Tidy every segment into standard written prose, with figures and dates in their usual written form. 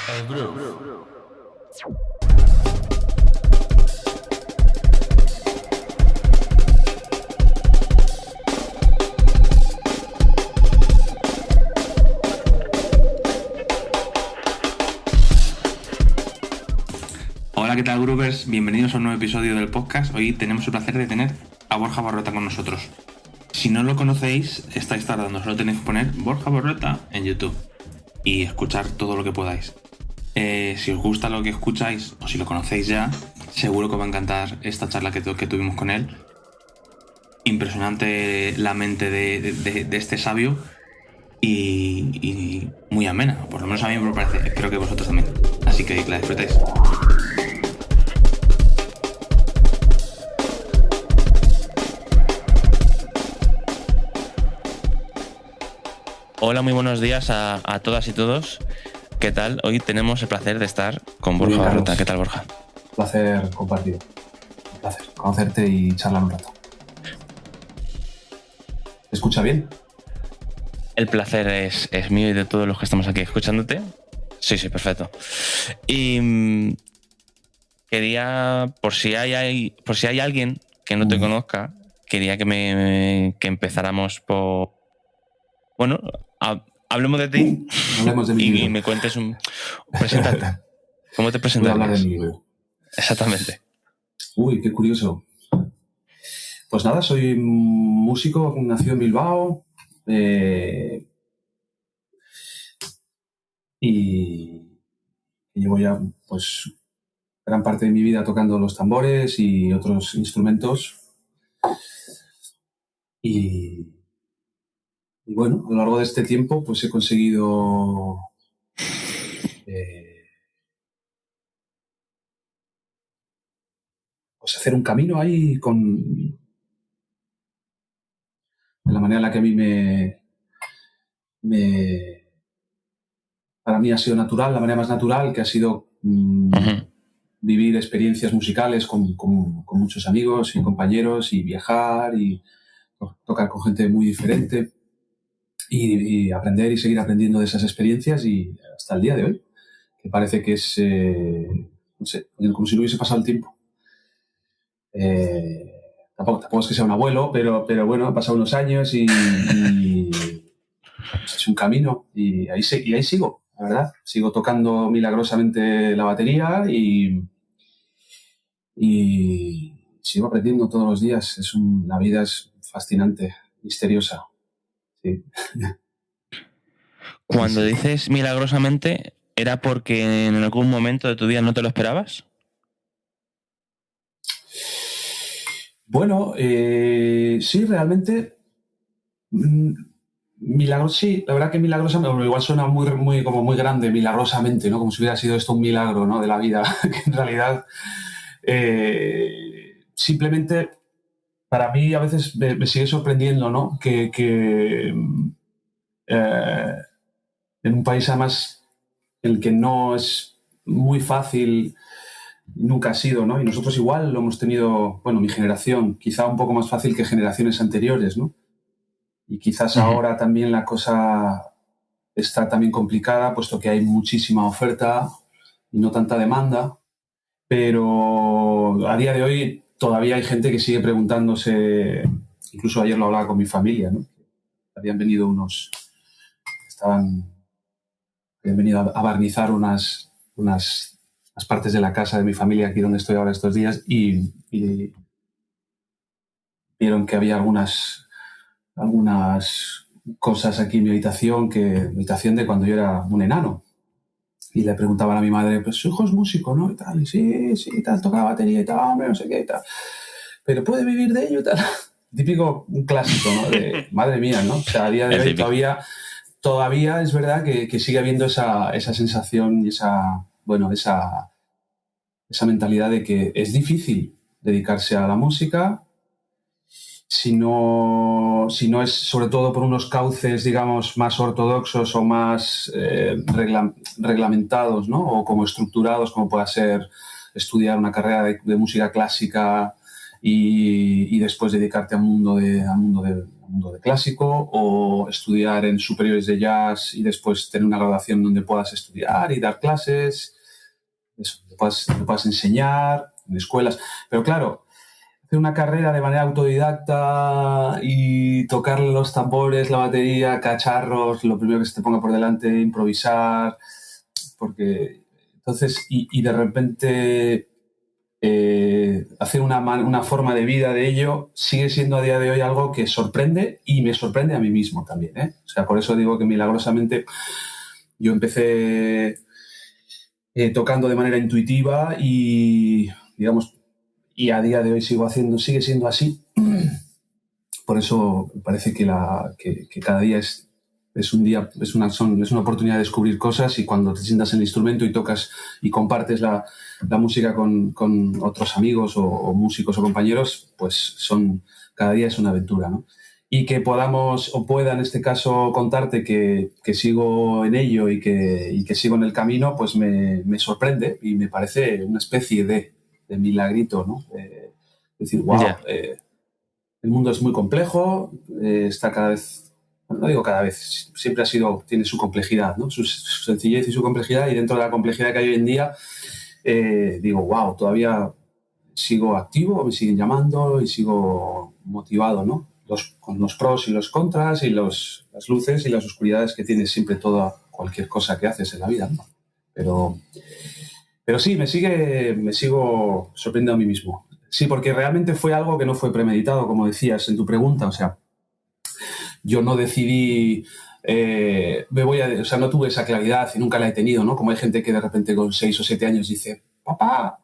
El Groove. Hola, ¿qué tal, Groovers? Bienvenidos a un nuevo episodio del podcast. Hoy tenemos el placer de tener a Borja Borreta con nosotros. Si no lo conocéis, estáis tardando. Solo tenéis que poner Borja Borreta en YouTube y escuchar todo lo que podáis. Si os gusta lo que escucháis o si lo conocéis ya, seguro que os va a encantar esta charla que tuvimos con él. Impresionante la mente de este sabio y muy amena. Por lo menos a mí me parece. Espero que vosotros también. Así que la disfrutéis. Hola, muy buenos días a todas y todos. ¿Qué tal? Hoy tenemos el placer de estar con Borja Borreta. ¿Qué tal, Borja? Placer compartido. Un placer conocerte y charlar un rato. ¿Me escucha bien? El placer es mío y de todos los que estamos aquí escuchándote. Sí, perfecto. Y quería, por si hay alguien que no te conozca, quería que empezáramos por... Bueno, hablemos de ti. Hablemos de mi libro. Y me cuentes preséntate. ¿Cómo te presentarías? Voy a hablar de mi libro. Exactamente. Uy, qué curioso. Pues nada, soy músico, nacido en Bilbao. Y llevo ya pues gran parte de mi vida tocando los tambores y otros instrumentos. Y bueno, a lo largo de este tiempo pues he conseguido pues hacer un camino ahí de la manera en la que a mí para mí ha sido natural, la manera más natural, que ha sido vivir experiencias musicales con muchos amigos y compañeros y viajar y tocar con gente muy diferente y aprender y seguir aprendiendo de esas experiencias y hasta el día de hoy, que parece que es, no sé, como si no hubiese pasado el tiempo. Tampoco es que sea un abuelo, pero bueno, han pasado unos años y pues es un camino y ahí sigo, la verdad. Sigo tocando milagrosamente la batería y sigo aprendiendo todos los días. La vida es fascinante, misteriosa. Sí. Cuando dices milagrosamente, ¿era porque en algún momento de tu vida no te lo esperabas? Bueno, sí, realmente. Milagros, sí, la verdad que milagrosamente, igual suena muy grande, milagrosamente, ¿no? Como si hubiera sido esto un milagro, ¿no? De la vida, que en realidad simplemente para mí a veces me sigue sorprendiendo, ¿no? Que en un país además en el que no es muy fácil, nunca ha sido, ¿no? Y nosotros igual lo hemos tenido, bueno, mi generación, quizá un poco más fácil que generaciones anteriores, ¿no? Y quizás ahora también la cosa está también complicada, puesto que hay muchísima oferta y no tanta demanda. Pero a día de hoy todavía hay gente que sigue preguntándose, incluso ayer lo hablaba con mi familia, ¿no? Habían venido habían venido a barnizar unas partes de la casa de mi familia aquí donde estoy ahora estos días y vieron que había algunas cosas aquí en mi habitación, habitación de cuando yo era un enano. Y le preguntaban a mi madre, pues su hijo es músico, ¿no? Y tal, y sí, tal, toca la batería y tal, hombre, no sé qué y tal. Pero puede vivir de ello y tal. Típico, un clásico, ¿no? De madre mía, ¿no? O sea, a día de hoy todavía es verdad que sigue habiendo esa sensación y esa mentalidad de que es difícil dedicarse a la música si no es sobre todo por unos cauces, digamos, más ortodoxos o más reglamentados, ¿no? O como estructurados, como pueda ser estudiar una carrera de música clásica y después dedicarte al mundo de la mundo de clásico, o estudiar en superiores de jazz y después tener una graduación donde puedas estudiar y dar clases, eso, donde puedas enseñar en escuelas. Pero claro, hacer una carrera de manera autodidacta y tocar los tambores, la batería, cacharros, lo primero que se te ponga por delante, improvisar, porque entonces, y de repente hacer una forma de vida de ello sigue siendo a día de hoy algo que sorprende y me sorprende a mí mismo también, ¿eh? O sea, por eso digo que milagrosamente yo empecé tocando de manera intuitiva y, digamos, y a día de hoy sigue siendo así. Por eso parece que cada día es un día, es una oportunidad de descubrir cosas, y cuando te sientas en el instrumento y tocas y compartes la música con otros amigos o músicos o compañeros, pues cada día es una aventura, ¿no? Y que pueda en este caso contarte que sigo en ello y que sigo en el camino, pues me sorprende y me parece una especie de milagrito, ¿no? Decir, wow, Yeah. el mundo es muy complejo, está cada vez, bueno, no digo cada vez, siempre tiene su complejidad, ¿no? Su sencillez y su complejidad, y dentro de la complejidad que hay hoy en día, digo, wow, todavía sigo activo, me siguen llamando y sigo motivado, ¿no? Con los pros y los contras y las luces y las oscuridades que tiene siempre cualquier cosa que haces en la vida, ¿no? Pero sí, me sigo sorprendiendo a mí mismo. Sí, porque realmente fue algo que no fue premeditado, como decías en tu pregunta. O sea, yo no decidí, o sea, no tuve esa claridad y nunca la he tenido, ¿no? Como hay gente que de repente con 6 o 7 años dice, papá,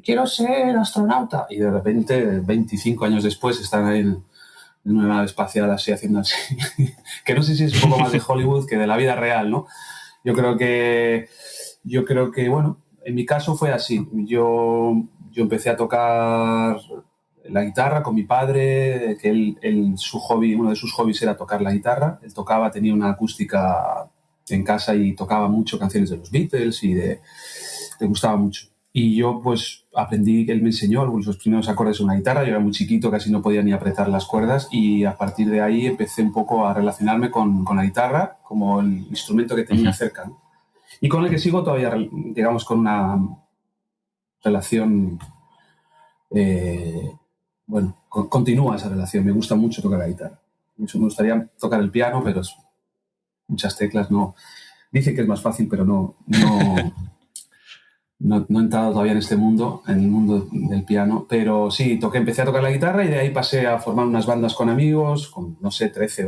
quiero ser astronauta. Y de repente, 25 años después, están ahí en una nave espacial así, haciendo así. Que no sé si es un poco más de Hollywood que de la vida real, ¿no? Yo creo que, bueno, en mi caso fue así. Yo empecé a tocar la guitarra con mi padre, que uno de sus hobbies era tocar la guitarra. Él tenía una acústica en casa y tocaba mucho canciones de los Beatles le gustaba mucho. Y yo pues aprendí, él me enseñó los primeros acordes de una guitarra. Yo era muy chiquito, casi no podía ni apretar las cuerdas, y a partir de ahí empecé un poco a relacionarme con la guitarra como el instrumento que tenía cerca, ¿no? Y con el que sigo todavía, digamos, con una relación, bueno, continúa esa relación. Me gusta mucho tocar la guitarra. Me gustaría tocar el piano, pero muchas teclas no. Dicen que es más fácil, pero no he entrado todavía en en el mundo del piano. Pero sí, empecé a tocar la guitarra y de ahí pasé a formar unas bandas con amigos, con, no sé, 13,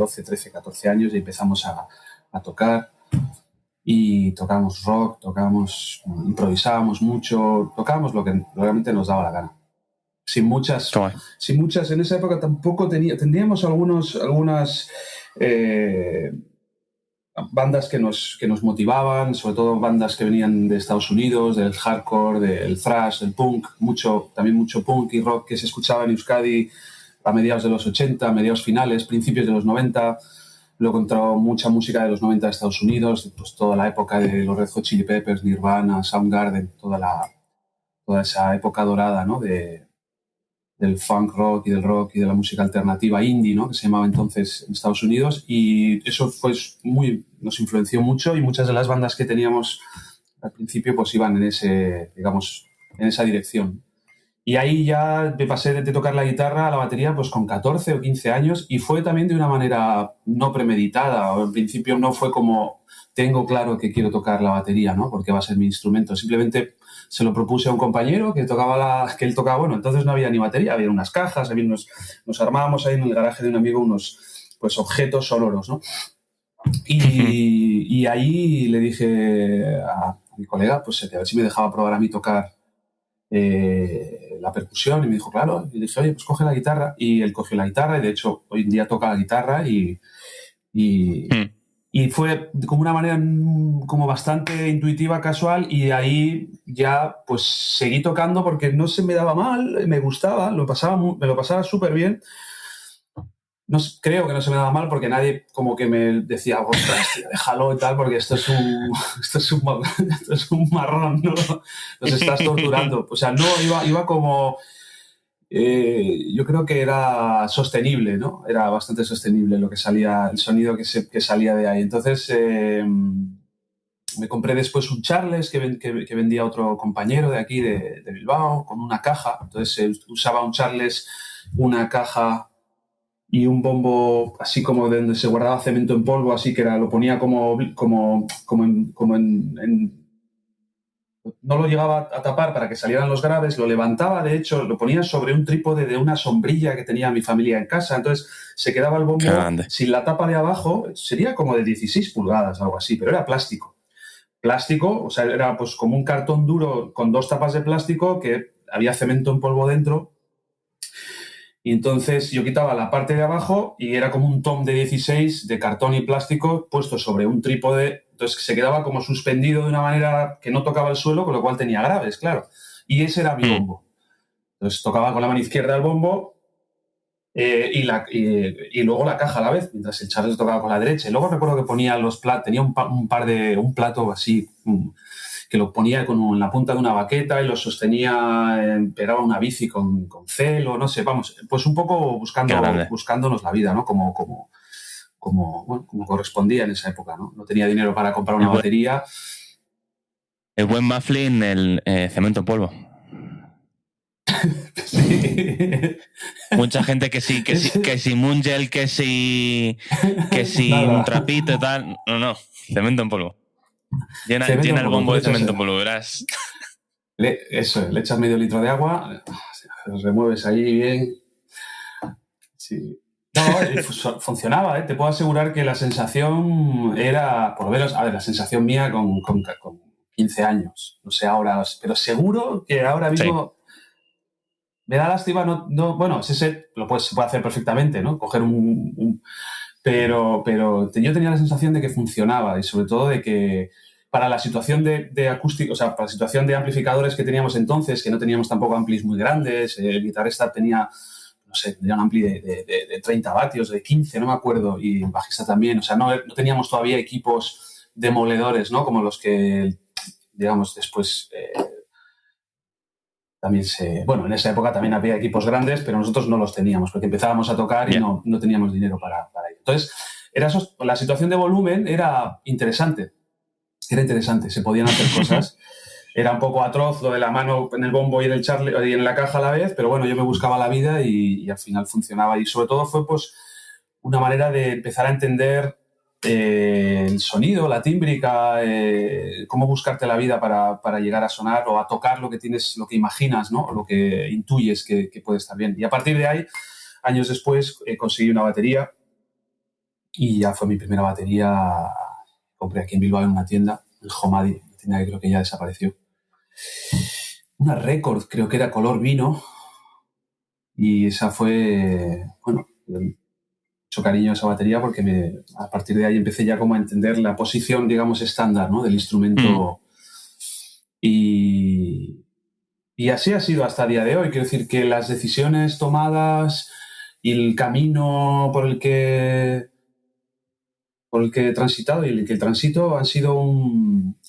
14 años, y empezamos a tocar. Y tocábamos rock, improvisábamos mucho, tocábamos lo que realmente nos daba la gana. Sin muchas, en esa época tampoco tendríamos algunas bandas que nos motivaban, sobre todo bandas que venían de Estados Unidos, del hardcore, del thrash, del punk, también mucho punk y rock que se escuchaba en Euskadi a mediados de los 80, mediados finales, principios de los 90. Luego entró mucha música de los 90 de Estados Unidos, pues toda la época de los Red Hot Chili Peppers, Nirvana, Soundgarden, toda esa época dorada, ¿no? Del funk rock y del rock y de la música alternativa indie, ¿no? Que se llamaba entonces en Estados Unidos, y eso nos influenció mucho, y muchas de las bandas que teníamos al principio pues iban en esa dirección. Y ahí ya me pasé de tocar la guitarra a la batería pues con 14 o 15 años, y fue también de una manera no premeditada. En principio no fue como, tengo claro que quiero tocar la batería, ¿no? Porque va a ser mi instrumento. Simplemente se lo propuse a un compañero que él tocaba, bueno, entonces no había ni batería, había unas cajas, nos armábamos ahí en el garaje de un amigo unos pues objetos sonoros, ¿no? Y ahí le dije a mi colega pues a ver si me dejaba probar a mí tocar la percusión, y me dijo, claro. Y le dije, oye, pues coge la guitarra. Y él cogió la guitarra, y de hecho hoy en día toca la guitarra, y fue como una manera como bastante intuitiva, casual, y ahí ya pues seguí tocando porque no se me daba mal, me gustaba, me lo pasaba súper bien. No, creo que no se me daba mal porque nadie como que me decía, ostras, tío, déjalo y tal, porque esto es un marrón, ¿no? Nos estás torturando. O sea, no, iba como yo creo que era sostenible, ¿no? Era bastante sostenible lo que salía, el sonido que salía de ahí. Entonces, me compré después un Charles que vendía otro compañero de aquí, de Bilbao, con una caja. Entonces, usaba un Charles, una caja y un bombo así como de donde se guardaba cemento en polvo, así que lo ponía no lo llegaba a tapar para que salieran los graves, lo levantaba, de hecho, lo ponía sobre un trípode de una sombrilla que tenía mi familia en casa, entonces se quedaba el bombo sin la tapa de abajo, sería como de 16 pulgadas, algo así, pero era plástico. Plástico, o sea, era pues como un cartón duro con 2 tapas de plástico que había cemento en polvo dentro. Y entonces yo quitaba la parte de abajo y era como un tom de 16 de cartón y plástico puesto sobre un trípode. Entonces se quedaba como suspendido de una manera que no tocaba el suelo, con lo cual tenía graves, claro. Y ese era mi bombo. Entonces tocaba con la mano izquierda el bombo y luego la caja a la vez, mientras el Charles tocaba con la derecha. Y luego recuerdo que ponía los platos, tenía un plato así, que lo ponía en la punta de una baqueta y lo sostenía, pegaba una bici con celo, no sé, vamos, pues un poco buscándonos la vida, ¿no? Como correspondía en esa época, ¿no? No tenía dinero para comprar una batería. El buen muffling, el cemento en polvo. Sí. Mucha gente que si Mungel, que si un trapito y tal. No, cemento en polvo. Llena el bombo de cemento en polvo, verás. Le echas medio litro de agua, lo remueves ahí bien. Sí. No, funcionaba, ¿eh? Te puedo asegurar que la sensación era, por lo menos, la sensación mía con 15 años, no sé ahora, pero seguro que ahora mismo me da lástima, bueno, se puede hacer perfectamente, ¿no? Coger pero yo tenía la sensación de que funcionaba y sobre todo de que para la situación de acústico, o sea, para la situación de amplificadores que teníamos entonces, que no teníamos tampoco amplis muy grandes, el guitarrista tenía un ampli de 30 vatios, de 15, no me acuerdo, y el bajista también, o sea, no teníamos todavía equipos demoledores, ¿no? Como los que, digamos, después... en esa época también había equipos grandes, pero nosotros no los teníamos porque empezábamos a tocar y no teníamos dinero para ello. Entonces, la situación de volumen era interesante. Era interesante, se podían hacer cosas. Era un poco atroz lo de la mano en el bombo y en el Charlie y en la caja a la vez, pero bueno, yo me buscaba la vida y al final funcionaba. Y sobre todo fue pues una manera de empezar a entender el sonido, la tímbrica, cómo buscarte la vida para llegar a sonar o a tocar lo que tienes, lo que imaginas, ¿no? O lo que intuyes que puede estar bien. Y a partir de ahí, años después, conseguí una batería y ya fue mi primera batería. Compré aquí en Bilbao en una tienda, el Homadi, una tienda que creo que ya desapareció. Una Record, creo que era color vino, y esa fue, mucho cariño a esa batería porque a partir de ahí empecé ya como a entender la posición, digamos, estándar, ¿no? Del instrumento. Y así ha sido hasta el día de hoy. Quiero decir que las decisiones tomadas y el camino por el que he transitado y el que el transito han sido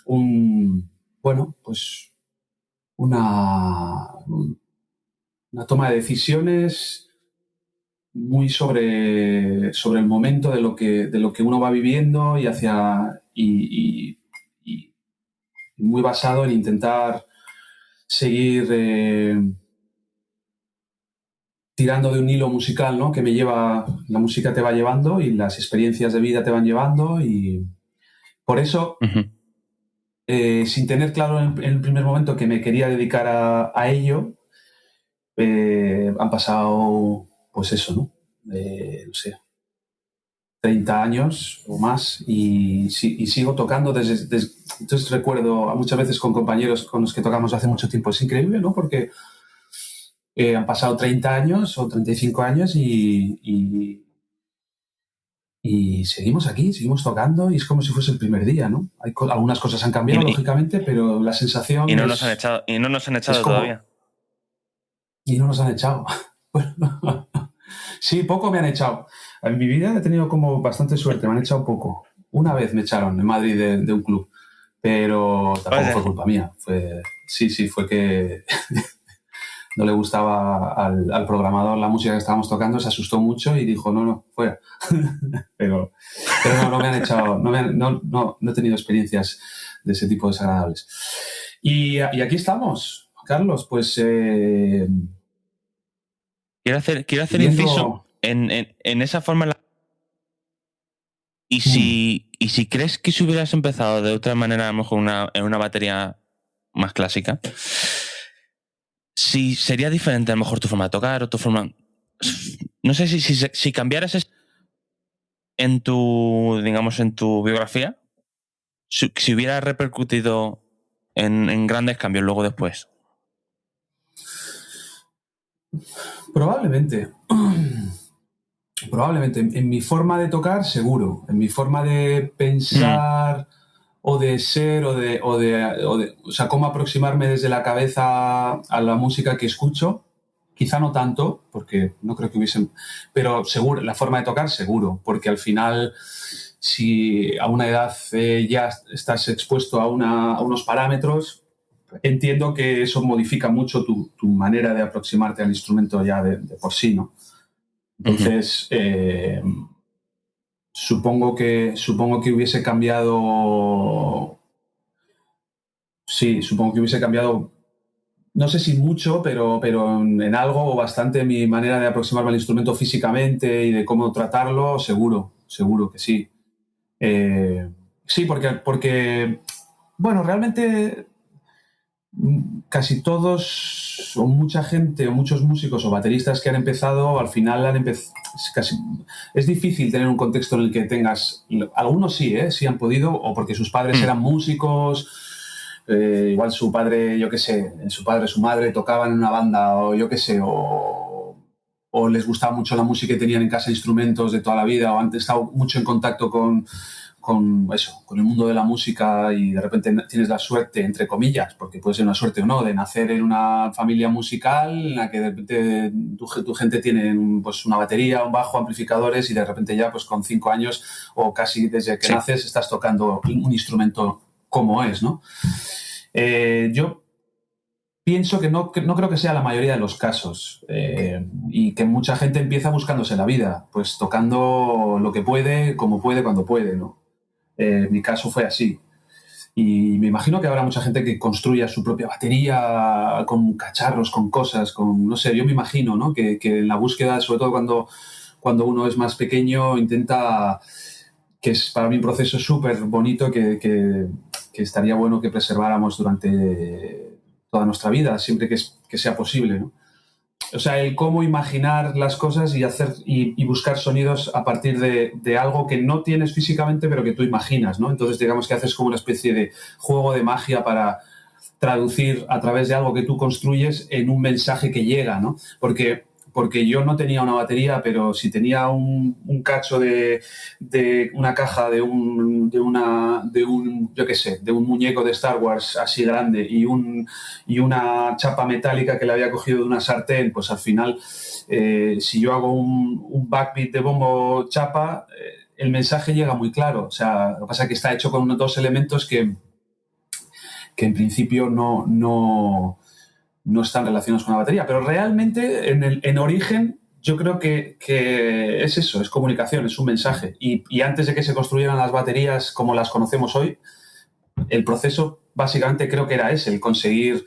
una toma de decisiones muy sobre el momento de lo que uno va viviendo y muy basado en intentar seguir tirando de un hilo musical, ¿no? Que la música te va llevando y las experiencias de vida te van llevando, y por eso, sin tener claro en el primer momento que me quería dedicar a ello, han pasado, pues eso, ¿no? No sé, 30 años o más y sigo tocando entonces recuerdo muchas veces con compañeros con los que tocamos hace mucho tiempo. Es increíble, ¿no? Porque han pasado 30 años o 35 años y seguimos aquí, seguimos tocando y es como si fuese el primer día, ¿no? Algunas cosas han cambiado, lógicamente, pero la sensación nos han echado todavía. Y no nos han echado. Sí, poco me han echado. En mi vida he tenido como bastante suerte, me han echado poco. Una vez me echaron en Madrid de un club, pero tampoco fue culpa mía. Fue que no le gustaba al programador la música que estábamos tocando, se asustó mucho y dijo, no, fuera. pero no me han echado, no he tenido experiencias de ese tipo desagradables. Y aquí estamos, Carlos, pues... quiero hacer inciso en esa forma. Y si crees que si hubieras empezado de otra manera, a lo mejor en una batería más clásica, si sería diferente a lo mejor tu forma de tocar o tu forma... No sé si cambiaras en tu, digamos, en tu biografía, si hubiera repercutido en grandes cambios luego después. Probablemente. Probablemente. En mi forma de tocar, seguro. En mi forma de pensar o de ser o sea, cómo aproximarme desde la cabeza a la música que escucho, quizá no tanto, porque no creo que hubiesen... Pero seguro, la forma de tocar, seguro. Porque al final, si a una edad ya estás expuesto a unos parámetros, entiendo que eso modifica mucho tu manera de aproximarte al instrumento ya de por sí, ¿no? Entonces, supongo que hubiese cambiado. Sí, supongo que hubiese cambiado, no sé si mucho, pero en algo o bastante mi manera de aproximarme al instrumento físicamente y de cómo tratarlo, seguro que sí. Sí, porque, bueno, realmente casi todos o mucha gente o muchos músicos o bateristas que han empezado al final es difícil tener un contexto en el que tengas, algunos sí han podido, o porque sus padres eran músicos, igual su padre, yo qué sé, su madre tocaban en una banda o yo qué sé, o les gustaba mucho la música y tenían en casa instrumentos de toda la vida, o han estado mucho en contacto con el mundo de la música y de repente tienes la suerte, entre comillas, porque puede ser una suerte o no, de nacer en una familia musical en la que de repente tu gente tiene pues una batería, un bajo, amplificadores y de repente ya pues con 5 años o casi desde que naces estás tocando un instrumento como es, ¿no? Yo pienso que no creo que sea la mayoría de los casos y que mucha gente empieza buscándose la vida, pues tocando lo que puede, como puede, cuando puede, ¿no? Mi caso fue así. Y me imagino que habrá mucha gente que construya su propia batería con cacharros, con cosas, no sé, yo me imagino, ¿no? Que en la búsqueda, sobre todo cuando uno es más pequeño, intenta, que es para mí un proceso súper bonito que estaría bueno que preserváramos durante toda nuestra vida, siempre que sea posible, ¿no? O sea, el cómo imaginar las cosas y hacer y buscar sonidos a partir de algo que no tienes físicamente, pero que tú imaginas, ¿no? Entonces, digamos que haces como una especie de juego de magia para traducir a través de algo que tú construyes en un mensaje que llega, ¿no? Porque yo no tenía una batería, pero si tenía un cacho de una caja de un yo qué sé, de un muñeco de Star Wars así grande y una chapa metálica que le había cogido de una sartén, pues al final, si yo hago un backbeat de bombo chapa, el mensaje llega muy claro. O sea, lo que pasa es que está hecho con unos dos elementos que en principio no están relacionados con la batería, pero realmente en origen yo creo que es eso, es comunicación, es un mensaje. Y antes de que se construyeran las baterías como las conocemos hoy, el proceso básicamente creo que era ese, el conseguir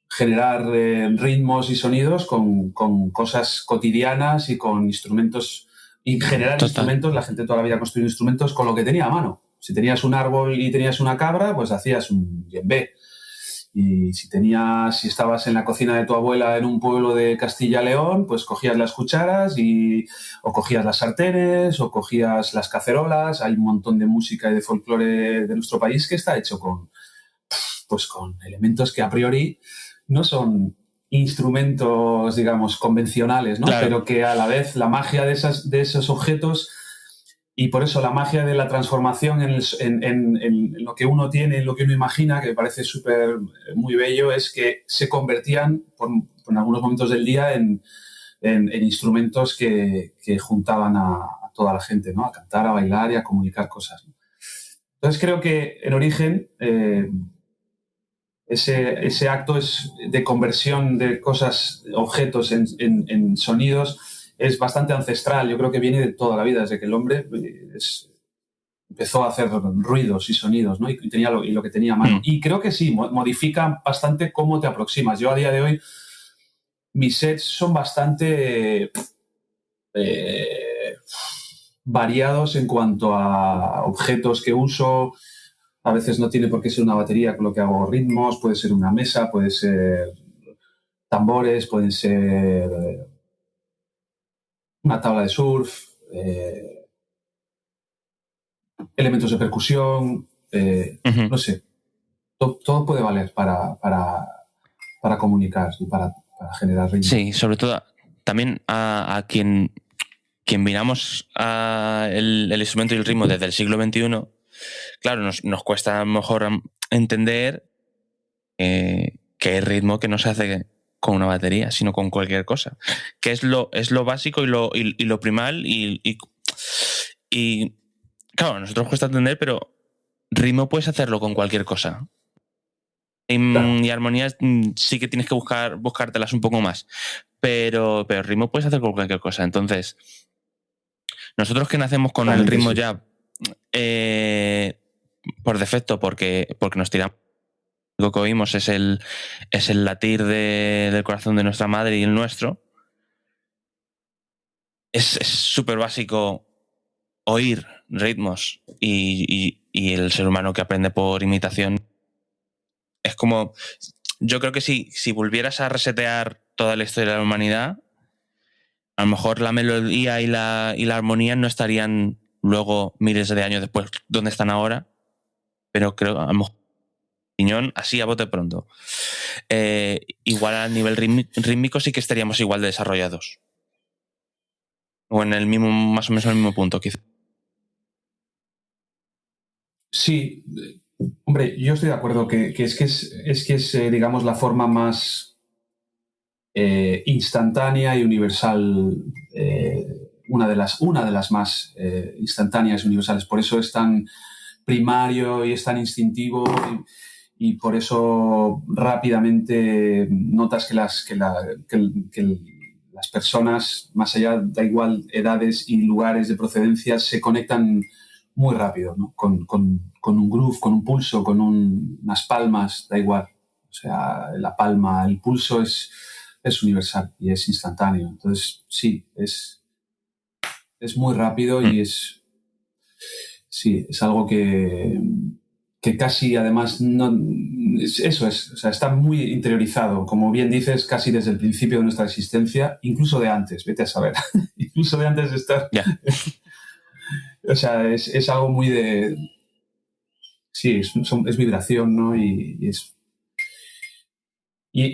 generar ritmos y sonidos con cosas cotidianas y con instrumentos, y generar instrumentos. La gente toda la vida construyó instrumentos con lo que tenía a mano. Si tenías un árbol y tenías una cabra, pues hacías un djembe. Y si estabas en la cocina de tu abuela en un pueblo de Castilla-León, pues cogías las cucharas o cogías las sartenes o cogías las cacerolas. Hay un montón de música y de folclore de nuestro país que está hecho con elementos que a priori no son instrumentos, digamos, convencionales, ¿no? Claro. Pero que a la vez la magia de esos objetos, y por eso la magia de la transformación en lo que uno tiene, en lo que uno imagina, que me parece muy bello, es que se convertían en algunos momentos del día en instrumentos que juntaban a toda la gente, ¿no? A cantar, a bailar y a comunicar cosas, ¿no? Entonces creo que en origen ese acto es de conversión de cosas, objetos en sonidos, es bastante ancestral. Yo creo que viene de toda la vida, desde que el hombre empezó a hacer ruidos y sonidos, ¿no? Y tenía lo que tenía a mano. Y creo que sí, modifica bastante cómo te aproximas. Yo a día de hoy, mis sets son bastante variados en cuanto a objetos que uso. A veces no tiene por qué ser una batería con lo que hago ritmos, puede ser una mesa, puede ser tambores, pueden ser una tabla de surf, elementos de percusión, no sé. Todo puede valer para comunicar y para generar ritmo. Sí, sobre todo también a quien miramos el instrumento y el ritmo desde el siglo XXI, claro, nos cuesta a lo mejor entender que hay ritmo que no se hace con una batería, sino con cualquier cosa. Que es lo básico y lo primal y claro, a nosotros cuesta entender, pero ritmo puedes hacerlo con cualquier cosa. Claro. Y armonías sí que tienes que buscártelas un poco más. Pero ritmo puedes hacer con cualquier cosa. Entonces, nosotros que nacemos con el ritmo ya por defecto, porque nos tiramos, lo que oímos es el latir del corazón de nuestra madre y el nuestro. Es súper básico oír ritmos y el ser humano que aprende por imitación es como... Yo creo que si volvieras a resetear toda la historia de la humanidad, a lo mejor la melodía y la armonía no estarían luego miles de años después donde están ahora, pero creo a lo mejor así a bote pronto. Igual a nivel rítmico sí que estaríamos igual de desarrollados. O en el mismo, más o menos en el mismo punto, quizá. Sí, hombre, yo estoy de acuerdo que es digamos, la forma más instantánea y universal, una de las más instantáneas y universales. Por eso es tan primario y es tan instintivo y por eso rápidamente notas que las personas, más allá, da igual edades y lugares de procedencia, se conectan muy rápido, ¿no? Con un groove, con un pulso, con unas palmas, da igual. O sea, la palma, el pulso es universal y es instantáneo. Entonces, sí, es muy rápido y es algo que casi, además, o sea, está muy interiorizado, como bien dices, casi desde el principio de nuestra existencia, incluso de antes, vete a saber, incluso de antes de estar... Yeah. O sea, es algo muy de... Sí, es vibración, ¿no? Y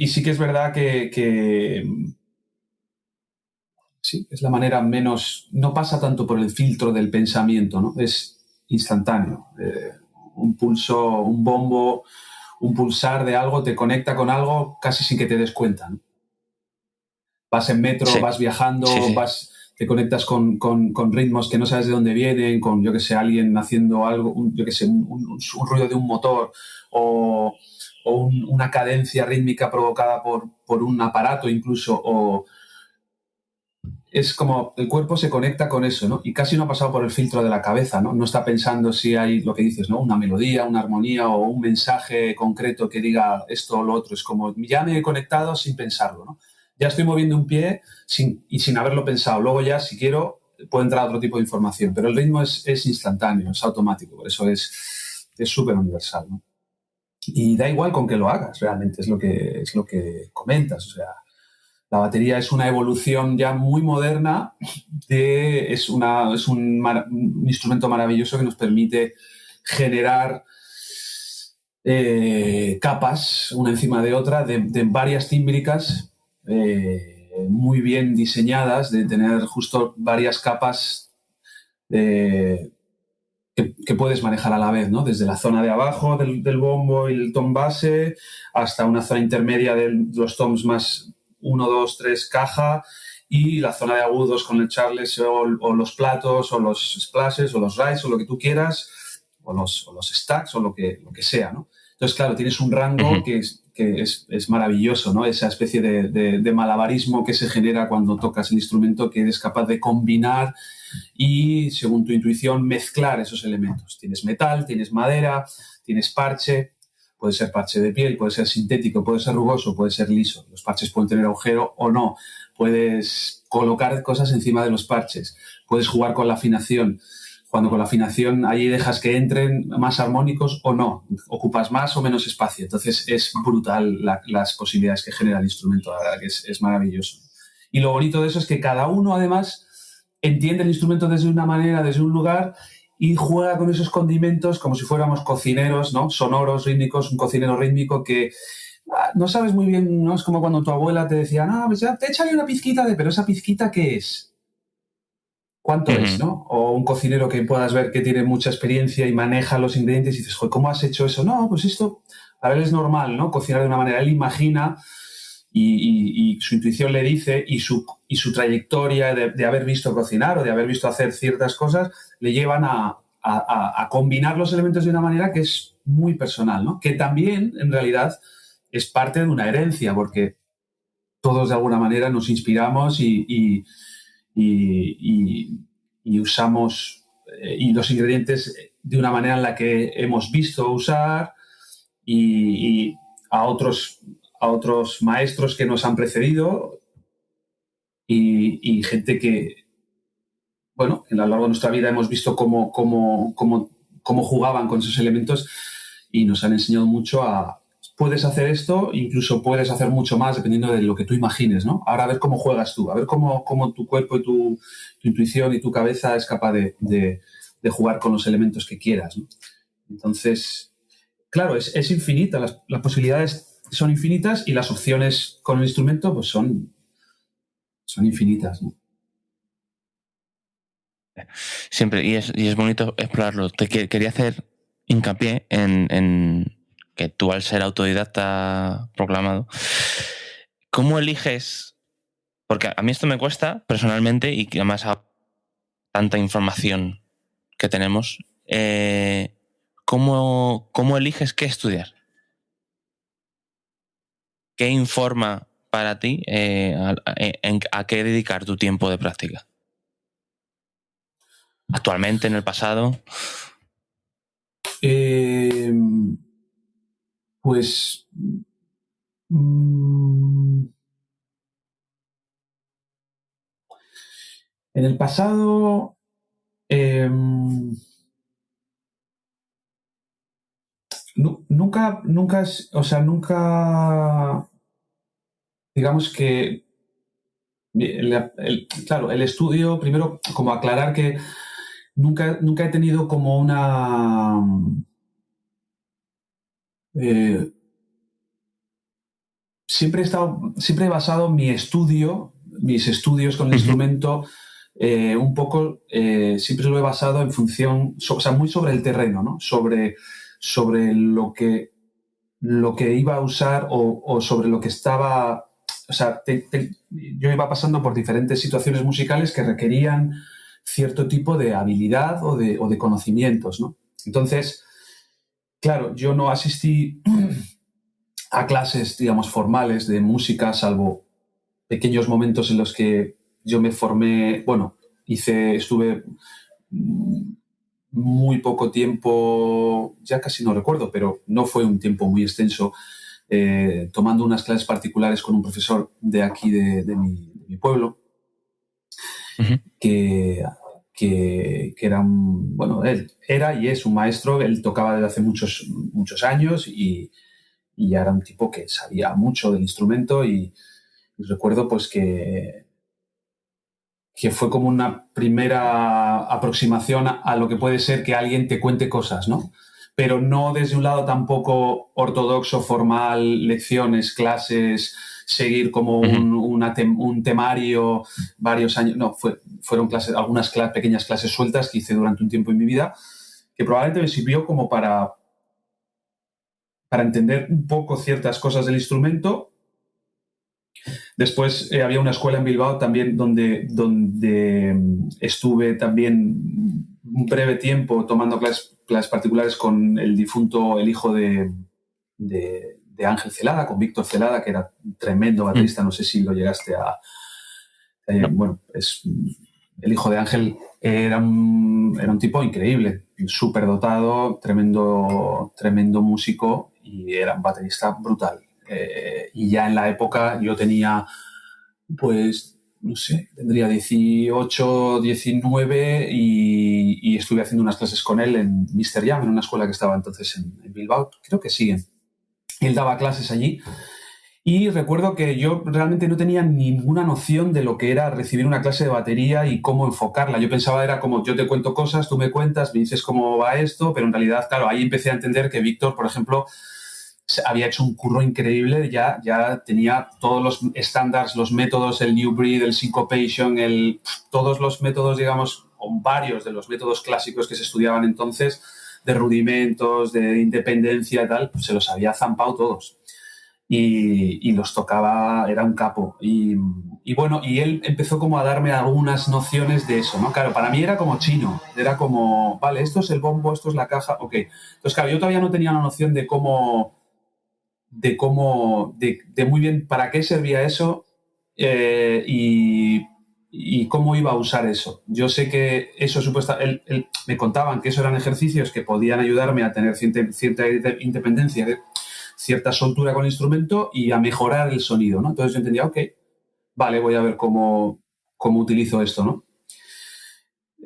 sí que es verdad que sí, es la manera menos... No pasa tanto por el filtro del pensamiento, ¿no? Es instantáneo. Un pulso, un bombo, un pulsar de algo te conecta con algo casi sin que te des cuenta, ¿no? Vas en metro, sí. Vas viajando, sí. Te conectas con ritmos que no sabes de dónde vienen, con, yo que sé, alguien haciendo algo, un ruido de un motor o una cadencia rítmica provocada por un aparato incluso, o es como el cuerpo se conecta con eso, ¿no? Y casi no ha pasado por el filtro de la cabeza, ¿no? No está pensando si hay lo que dices, ¿no? Una melodía, una armonía o un mensaje concreto que diga esto o lo otro. Es como, ya me he conectado sin pensarlo, ¿no? Ya estoy moviendo un pie sin haberlo pensado. Luego ya, si quiero, puede entrar otro tipo de información. Pero el ritmo es instantáneo, es automático. Por eso es súper universal, ¿no? Y da igual con que lo hagas, realmente, es lo que comentas. O sea, la batería es una evolución ya muy moderna, es un instrumento maravilloso que nos permite generar capas, una encima de otra, de varias tímbricas muy bien diseñadas, de tener justo varias capas que puedes manejar a la vez, ¿no? Desde la zona de abajo del bombo y el tom base hasta una zona intermedia de los toms más 1, 2, 3 caja y la zona de agudos con el charles o los platos o los splashes o los rides o lo que tú quieras o los stacks o lo que sea, ¿no? Entonces, claro, tienes un rango que es maravilloso, ¿no? Esa especie de malabarismo que se genera cuando tocas el instrumento, que eres capaz de combinar y, según tu intuición, mezclar esos elementos. Tienes metal, tienes madera, tienes parche, puede ser parche de piel, puede ser sintético, puede ser rugoso, puede ser liso. Los parches pueden tener agujero o no. Puedes colocar cosas encima de los parches. Puedes jugar con la afinación. Cuando con la afinación allí dejas que entren más armónicos o no. Ocupas más o menos espacio. Entonces es brutal las posibilidades que genera el instrumento. La verdad que es maravilloso. Y lo bonito de eso es que cada uno, además, entiende el instrumento desde una manera, desde un lugar, y juega con esos condimentos como si fuéramos cocineros, ¿no? Sonoros, rítmicos, un cocinero rítmico que no sabes muy bien, ¿no? Es como cuando tu abuela te decía, no, pues ya te échale una pizquita pero ¿esa pizquita qué es? ¿Cuánto es, no? O un cocinero que puedas ver que tiene mucha experiencia y maneja los ingredientes y dices, joder, ¿cómo has hecho eso? No, pues esto, a ver, es normal, ¿no? Cocinar de una manera, él imagina y su intuición le dice y su trayectoria de haber visto cocinar o de haber visto hacer ciertas cosas le llevan a combinar los elementos de una manera que es muy personal, ¿no? Que también, en realidad, es parte de una herencia, porque todos de alguna manera nos inspiramos y usamos y los ingredientes de una manera en la que hemos visto usar y a otros maestros que nos han precedido y gente que, bueno, a lo largo de nuestra vida hemos visto cómo jugaban con esos elementos y nos han enseñado mucho a puedes hacer esto, incluso puedes hacer mucho más dependiendo de lo que tú imagines, ¿no? Ahora a ver cómo juegas tú, a ver cómo tu cuerpo y tu intuición y tu cabeza es capaz de jugar con los elementos que quieras, ¿no? Entonces, claro, es infinita, las posibilidades son infinitas y las opciones con el instrumento pues son infinitas, ¿no? Siempre, y es bonito explorarlo. Quería hacer hincapié en que tú, al ser autodidacta proclamado, ¿cómo eliges? Porque a mí esto me cuesta personalmente y que además a tanta información que tenemos, ¿cómo eliges qué estudiar? ¿Qué informa para ti a qué dedicar tu tiempo de práctica? ¿Actualmente, en el pasado? Pues en el pasado nunca, digamos que claro, el estudio, primero como aclarar que nunca he tenido como una siempre he basado mis estudios con el instrumento un poco, siempre lo he basado en función, muy sobre el terreno, ¿no? Sobre lo que iba a usar o sobre lo que estaba, yo iba pasando por diferentes situaciones musicales que requerían cierto tipo de habilidad o de conocimientos, ¿no? Entonces, claro, yo no asistí a clases, digamos, formales de música, salvo pequeños momentos en los que yo me formé, estuve muy poco tiempo, ya casi no recuerdo, pero no fue un tiempo muy extenso, tomando unas clases particulares con un profesor de aquí, de mi pueblo, que era él era y es un maestro, él tocaba desde hace muchos años y ya era un tipo que sabía mucho del instrumento y recuerdo pues que fue como una primera aproximación a lo que puede ser que alguien te cuente cosas, ¿no? Pero no desde un lado tampoco ortodoxo, formal, lecciones, clases, seguir como un temario varios años. No, fueron clases, algunas pequeñas clases sueltas que hice durante un tiempo en mi vida, que probablemente me sirvió como para entender un poco ciertas cosas del instrumento. Después había una escuela en Bilbao también donde estuve también un breve tiempo tomando clases particulares con el hijo de de Ángel Celada, con Víctor Celada, que era un tremendo baterista, no sé si lo llegaste a... Bueno, es el hijo de Ángel, era un tipo increíble, súper dotado, tremendo músico y era un baterista brutal. Y ya en la época yo tenía, pues, no sé, tendría 18, 19 y estuve haciendo unas clases con él en Mr. Jam, en una escuela que estaba entonces en Bilbao, creo que siguen. Él daba clases allí y recuerdo que yo realmente no tenía ninguna noción de lo que era recibir una clase de batería y cómo enfocarla. Yo pensaba era como yo te cuento cosas, tú me cuentas, me dices cómo va esto, pero en realidad, claro, ahí empecé a entender que Víctor, por ejemplo, había hecho un curro increíble, ya tenía todos los estándares, los métodos, el New Breed, el Syncopation, todos los métodos, digamos, o varios de los métodos clásicos que se estudiaban entonces, de rudimentos, de independencia y tal, pues se los había zampado todos. Y los tocaba, era un capo. Y bueno, y él empezó como a darme algunas nociones de eso, ¿no? Claro, para mí era como chino, era como, vale, esto es el bombo, esto es la caja, ok. Entonces, claro, yo todavía no tenía una noción de muy bien para qué servía eso y cómo iba a usar eso. Yo sé que eso supuestamente, me contaban que eso eran ejercicios que podían ayudarme a tener cierta independencia, cierta soltura con el instrumento y a mejorar el sonido, ¿no? Entonces yo entendía, ok, vale, voy a ver cómo utilizo esto, ¿no?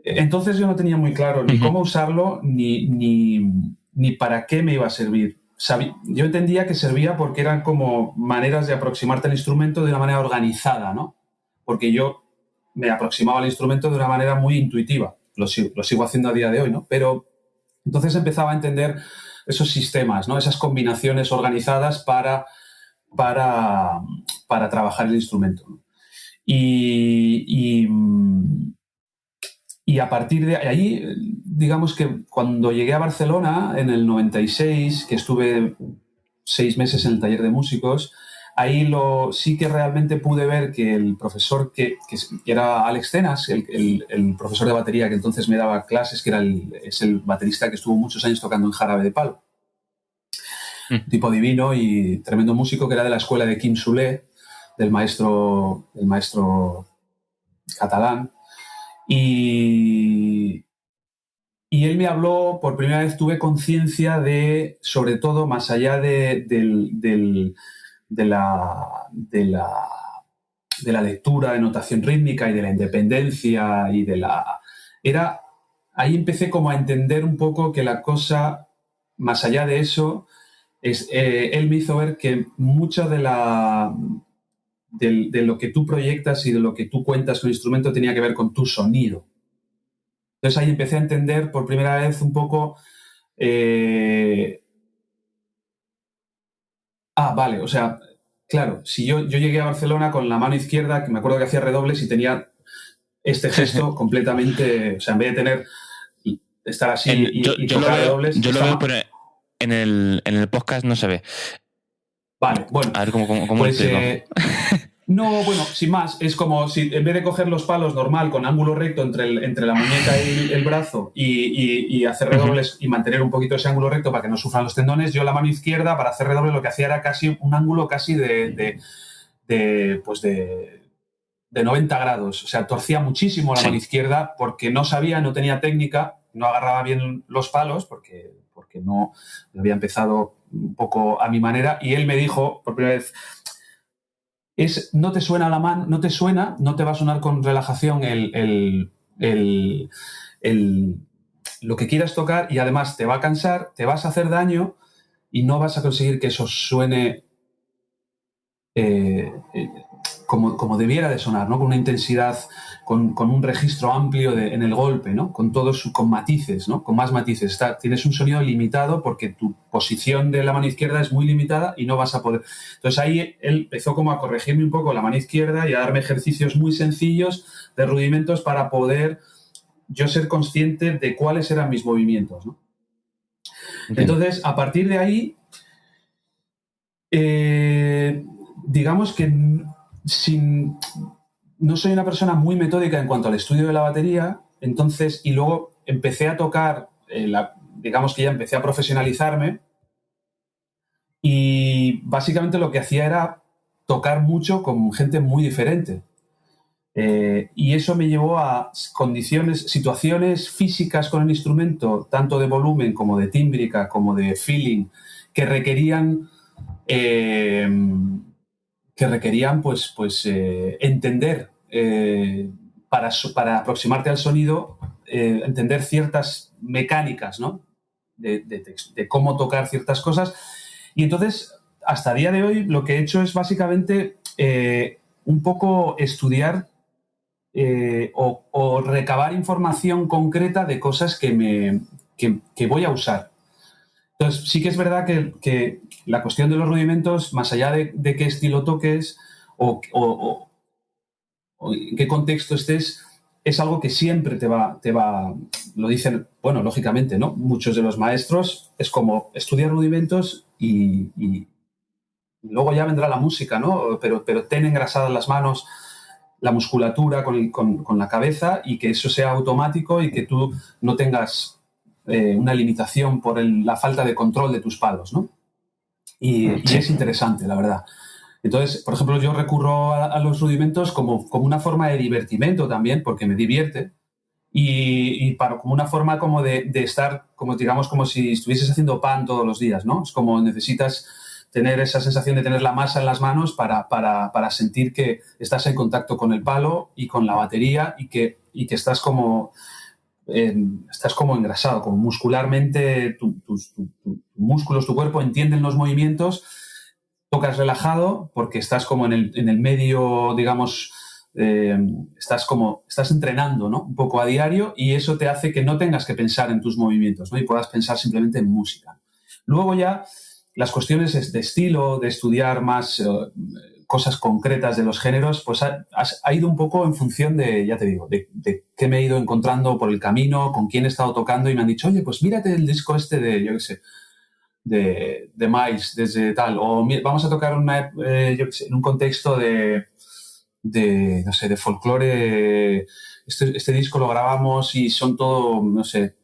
Entonces yo no tenía muy claro ni cómo usarlo ni para qué me iba a servir. Yo entendía que servía porque eran como maneras de aproximarte al instrumento de una manera organizada, ¿no? Porque yo me aproximaba al instrumento de una manera muy intuitiva. Lo sigo haciendo a día de hoy, ¿no? Pero entonces empezaba a entender esos sistemas, ¿no? Esas combinaciones organizadas para trabajar el instrumento, ¿no? Y a partir de ahí, digamos que cuando llegué a Barcelona en el 96, que estuve 6 meses en el taller de músicos, ahí sí que realmente pude ver que el profesor, que era Alex Cenas, el profesor de batería que entonces me daba clases, que es el baterista que estuvo muchos años tocando en Jarabe de Palo. Tipo divino y tremendo músico, que era de la escuela de Quim Soler, del maestro catalán. Y él me habló, por primera vez tuve conciencia de, sobre todo, más allá de la lectura de notación rítmica y de la independencia y ahí empecé como a entender un poco que la cosa, más allá de eso, él me hizo ver que mucho de lo que tú proyectas y de lo que tú cuentas con el instrumento tenía que ver con tu sonido. Entonces ahí empecé a entender por primera vez un poco... vale, o sea, claro, si yo llegué a Barcelona con la mano izquierda, que me acuerdo que hacía redobles y tenía este gesto completamente... O sea, en vez de estar así y tocar redobles... Yo lo veo, pero en el podcast no se ve. Vale, bueno. A ver cómo pues, lo explico. No, bueno, sin más, es como si en vez de coger los palos normal con ángulo recto entre la muñeca y el brazo y hacer redobles y mantener un poquito ese ángulo recto para que no sufran los tendones, yo la mano izquierda para hacer redobles lo que hacía era casi un ángulo casi de 90 grados. O sea, torcía muchísimo la mano izquierda porque no sabía, no tenía técnica, no agarraba bien los palos porque no había empezado un poco a mi manera y él me dijo por primera vez... no te suena la mano, no te va a sonar con relajación lo que quieras tocar y además te va a cansar, te vas a hacer daño y no vas a conseguir que eso suene como debiera de sonar, ¿no? Con una intensidad, con un registro amplio en el golpe, ¿no? Con matices, ¿no? Con más matices. Tienes un sonido limitado porque tu posición de la mano izquierda es muy limitada y no vas a poder... Entonces ahí él empezó como a corregirme un poco la mano izquierda y a darme ejercicios muy sencillos de rudimentos para poder yo ser consciente de cuáles eran mis movimientos, ¿no? Entonces, a partir de ahí, digamos que no soy una persona muy metódica en cuanto al estudio de la batería, entonces, y luego empecé a tocar, digamos que ya empecé a profesionalizarme Y básicamente lo que hacía era tocar mucho con gente muy diferente. Y eso me llevó a situaciones físicas con el instrumento, tanto de volumen como de tímbrica, como de feeling, que requerían entender, para aproximarte al sonido, entender ciertas mecánicas, ¿no? de cómo tocar ciertas cosas. Y entonces, hasta el día de hoy, lo que he hecho es básicamente un poco estudiar o recabar información concreta de cosas que voy a usar. Entonces, sí que es verdad que la cuestión de los rudimentos, más allá de qué estilo toques o en qué contexto estés, es algo que siempre te va, lo dicen, bueno, lógicamente, ¿no? Muchos de los maestros es como estudiar rudimentos y luego ya vendrá la música, ¿no? Pero ten engrasadas las manos, la musculatura con la cabeza, y que eso sea automático y que tú no tengas una limitación por la falta de control de tus palos, ¿no? Y Sí. es interesante, la verdad. Entonces, por ejemplo, yo recurro a los rudimentos como una forma de divertimento también, porque me divierte, y como una forma como de estar, como digamos, como si estuvieses haciendo pan todos los días, ¿no? Es como necesitas tener esa sensación de tener la masa en las manos para sentir que estás en contacto con el palo y con la batería, y que estás como engrasado, como muscularmente, tus músculos, tu cuerpo entienden los movimientos, tocas relajado porque estás como en el medio, digamos, estás entrenando, ¿no? Un poco a diario, y eso te hace que no tengas que pensar en tus movimientos, ¿no? Y puedas pensar simplemente en música. Luego ya las cuestiones de estilo, de estudiar más cosas concretas de los géneros, pues ha ido un poco en función de, ya te digo, de qué me he ido encontrando por el camino, con quién he estado tocando, y me han dicho, oye, pues mírate el disco este de, yo qué sé, de Miles, desde tal, o vamos a tocar yo qué sé, en un contexto de no sé, de folclore. Este disco lo grabamos y son todo, no sé,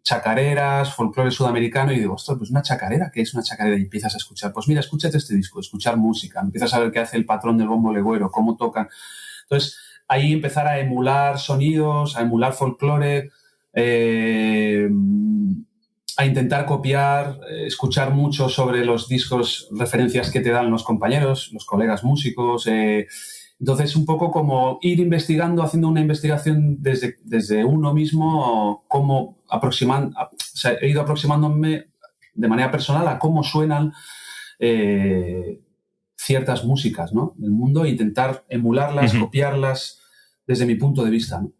chacareras, folclore sudamericano, y digo, ostras, pues una chacarera, ¿qué es una chacarera? Y empiezas a escuchar, pues mira, escúchate este disco, escuchar música, empiezas a ver qué hace el patrón del bombo legüero, cómo tocan. Entonces, ahí empezar a emular sonidos, a emular folclore, a intentar copiar, escuchar mucho sobre los discos, referencias que te dan los compañeros, los colegas músicos. Entonces, un poco como ir investigando, haciendo una investigación desde uno mismo, he ido aproximándome de manera personal a cómo suenan ciertas músicas, ¿no? del mundo, e intentar emularlas, copiarlas desde mi punto de vista, ¿no?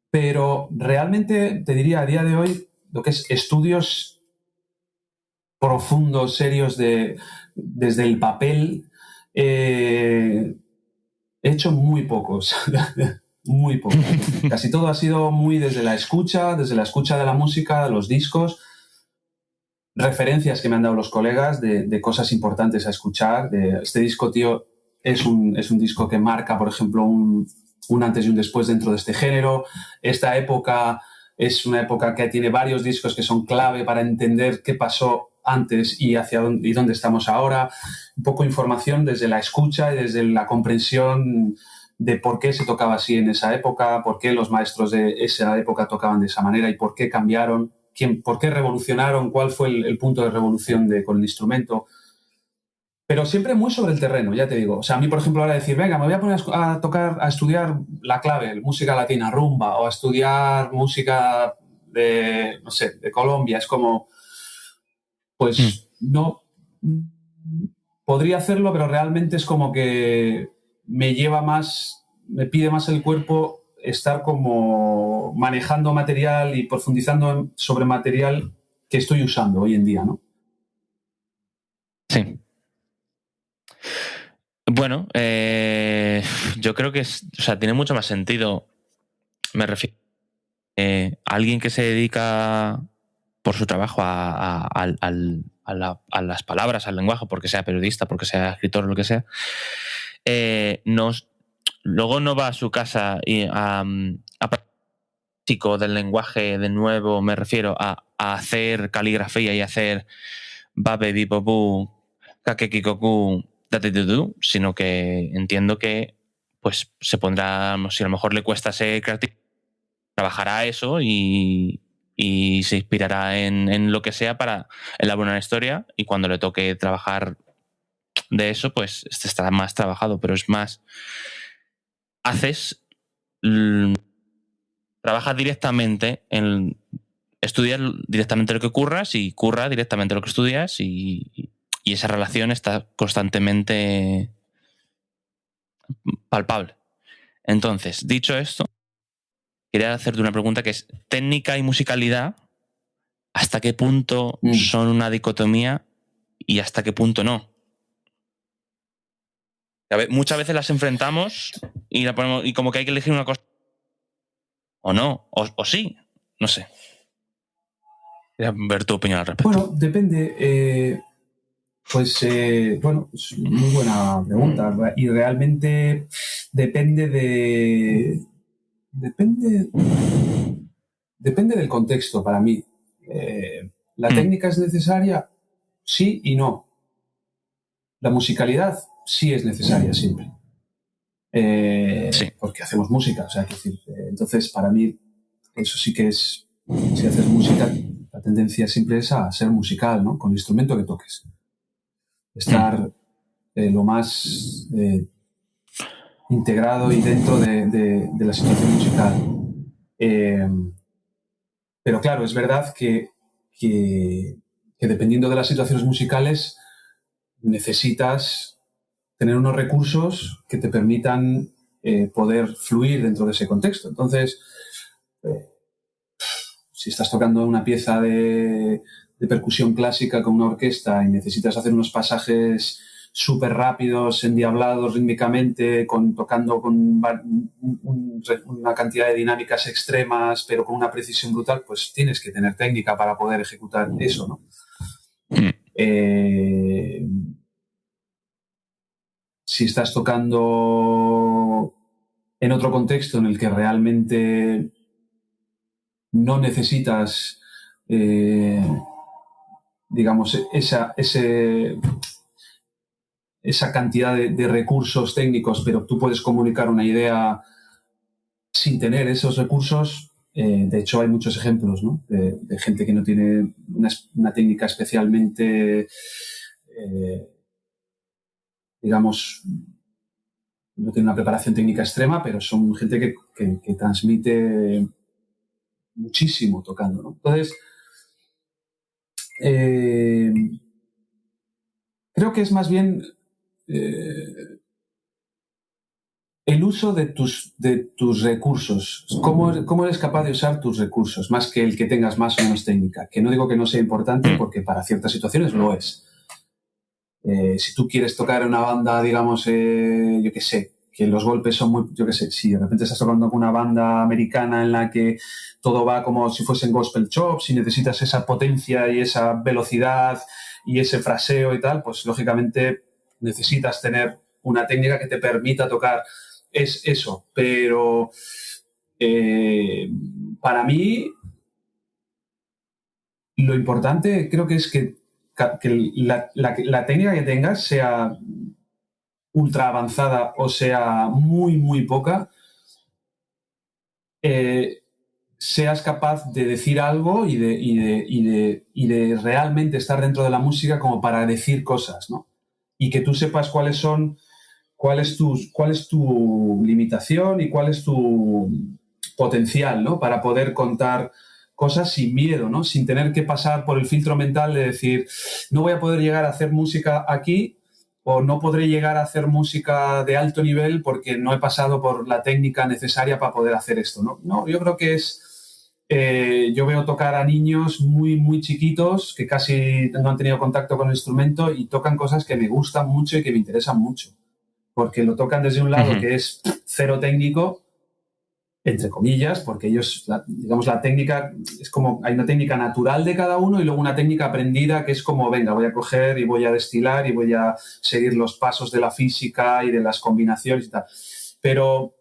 Pero realmente te diría, a día de hoy, lo que es estudios profundos, serios, desde el papel, he hecho muy pocos. Muy poco. Casi todo ha sido muy desde la escucha de la música, de los discos, referencias que me han dado los colegas de cosas importantes a escuchar. Este disco, tío, es un disco que marca, por ejemplo, un antes y un después dentro de este género. Esta época es una época que tiene varios discos que son clave para entender qué pasó antes y hacia dónde estamos ahora. Un poco información desde la escucha y desde la comprensión de por qué se tocaba así en esa época, por qué los maestros de esa época tocaban de esa manera y por qué cambiaron, por qué revolucionaron, cuál fue el punto de revolución con el instrumento. Pero siempre muy sobre el terreno, ya te digo. O sea, a mí, por ejemplo, ahora decir, venga, me voy a poner a tocar, a estudiar la clave, música latina, rumba, o a estudiar música de, no sé, de Colombia, es como, pues no, podría hacerlo, pero realmente es como que me pide más el cuerpo estar como manejando material y profundizando sobre material que estoy usando hoy en día, ¿no? Sí. Bueno, yo creo que tiene mucho más sentido. Me refiero a alguien que se dedica por su trabajo a las palabras, al lenguaje, porque sea periodista, porque sea escritor, lo que sea. Luego no va a su casa y a del lenguaje de nuevo, me refiero a hacer caligrafía y hacer babe bipopu kakekikoku datetutu, sino que entiendo que pues se pondrá, si a lo mejor le cuesta ser creativo, trabajará eso y se inspirará en lo que sea para elaborar una historia, y cuando le toque trabajar de eso, pues estará más trabajado, pero es más, trabajas directamente estudias directamente lo que curras y curra directamente lo que estudias, y esa relación está constantemente palpable. Entonces, dicho esto, quería hacerte una pregunta que es: técnica y musicalidad, ¿hasta qué punto son una dicotomía y hasta qué punto no? Muchas veces las enfrentamos y la ponemos, y como que hay que elegir una cosa o no, o sí, no sé. Quería ver tu opinión al respecto. Bueno, depende. Bueno, es muy buena pregunta. Y realmente depende del contexto para mí. ¿La técnica es necesaria? Sí y no. La musicalidad sí es necesaria siempre. Sí. Porque hacemos música, o sea, entonces para mí eso sí que es, si haces música, la tendencia siempre es a ser musical, ¿no? Con el instrumento que toques. Estar lo más integrado y dentro de la situación musical. Pero claro, es verdad que dependiendo de las situaciones musicales necesitas tener unos recursos que te permitan poder fluir dentro de ese contexto. Entonces, si estás tocando una pieza de percusión clásica con una orquesta y necesitas hacer unos pasajes súper rápidos, endiablados rítmicamente, tocando con una cantidad de dinámicas extremas, pero con una precisión brutal, pues tienes que tener técnica para poder ejecutar eso, ¿no? Si estás tocando en otro contexto en el que realmente no necesitas, digamos, esa cantidad de recursos técnicos, pero tú puedes comunicar una idea sin tener esos recursos. De hecho, hay muchos ejemplos, ¿no? de gente que no tiene una técnica especialmente, digamos, no tiene una preparación técnica extrema, pero son gente que transmite muchísimo tocando, ¿no? Entonces, creo que es más bien el uso de tus recursos. ¿Cómo eres capaz de usar tus recursos? Más que el que tengas más o menos técnica. Que no digo que no sea importante, porque para ciertas situaciones lo es. Si tú quieres tocar en una banda, digamos, yo qué sé, que los golpes son muy, yo qué sé, si de repente estás tocando con una banda americana en la que todo va como si fuesen gospel chops y necesitas esa potencia y esa velocidad y ese fraseo y tal, pues lógicamente necesitas tener una técnica que te permita tocar eso. Pero para mí lo importante creo que es que la técnica que tengas sea ultra avanzada o sea muy, muy poca, seas capaz de decir algo y de realmente estar dentro de la música como para decir cosas, ¿no? Y que tú sepas cuál es tu limitación y cuál es tu potencial, ¿no? Para poder contar cosas sin miedo, ¿no? Sin tener que pasar por el filtro mental de decir, no voy a poder llegar a hacer música aquí, o no podré llegar a hacer música de alto nivel porque no he pasado por la técnica necesaria para poder hacer esto, ¿no? No, yo creo que yo veo tocar a niños muy, muy chiquitos que casi no han tenido contacto con el instrumento y tocan cosas que me gustan mucho y que me interesan mucho, porque lo tocan desde un lado que es cero técnico, entre comillas, porque ellos, digamos, la técnica es como, hay una técnica natural de cada uno y luego una técnica aprendida que es como, venga, voy a coger y voy a destilar y voy a seguir los pasos de la física y de las combinaciones y tal. Pero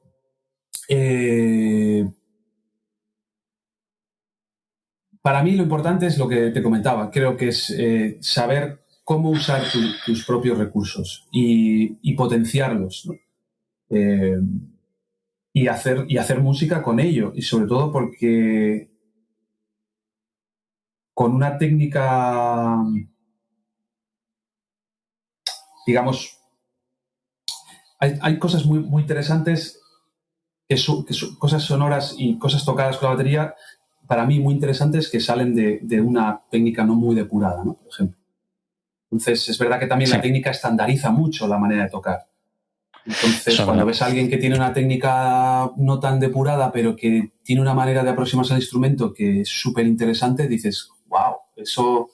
para mí lo importante es lo que te comentaba. Creo que es saber cómo usar tus propios recursos y potenciarlos, ¿no? Y hacer música con ello. Y sobre todo porque con una técnica, digamos, hay cosas muy, muy interesantes que son cosas sonoras y cosas tocadas con la batería, para mí muy interesantes, que salen de una técnica no muy depurada, ¿no? Por ejemplo. Entonces, es verdad que también la técnica estandariza mucho la manera de tocar. Entonces, cuando ves a alguien que tiene una técnica no tan depurada, pero que tiene una manera de aproximarse al instrumento que es súper interesante, dices, wow, eso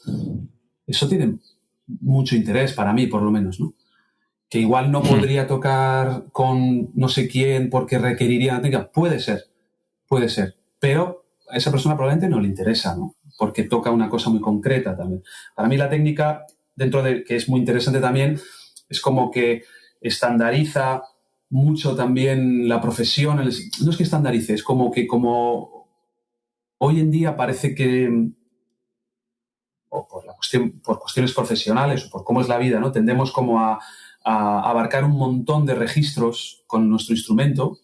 tiene mucho interés para mí, por lo menos, ¿no? Que igual no podría tocar con no sé quién porque requeriría una técnica. Puede ser, pero a esa persona probablemente no le interesa, ¿no? Porque toca una cosa muy concreta también. Para mí la técnica, dentro de que es muy interesante también, es como que estandariza mucho también la profesión. No es que estandarice, es como que como hoy en día parece que, o por cuestiones profesionales o por cómo es la vida, ¿no? Tendemos como a abarcar un montón de registros con nuestro instrumento,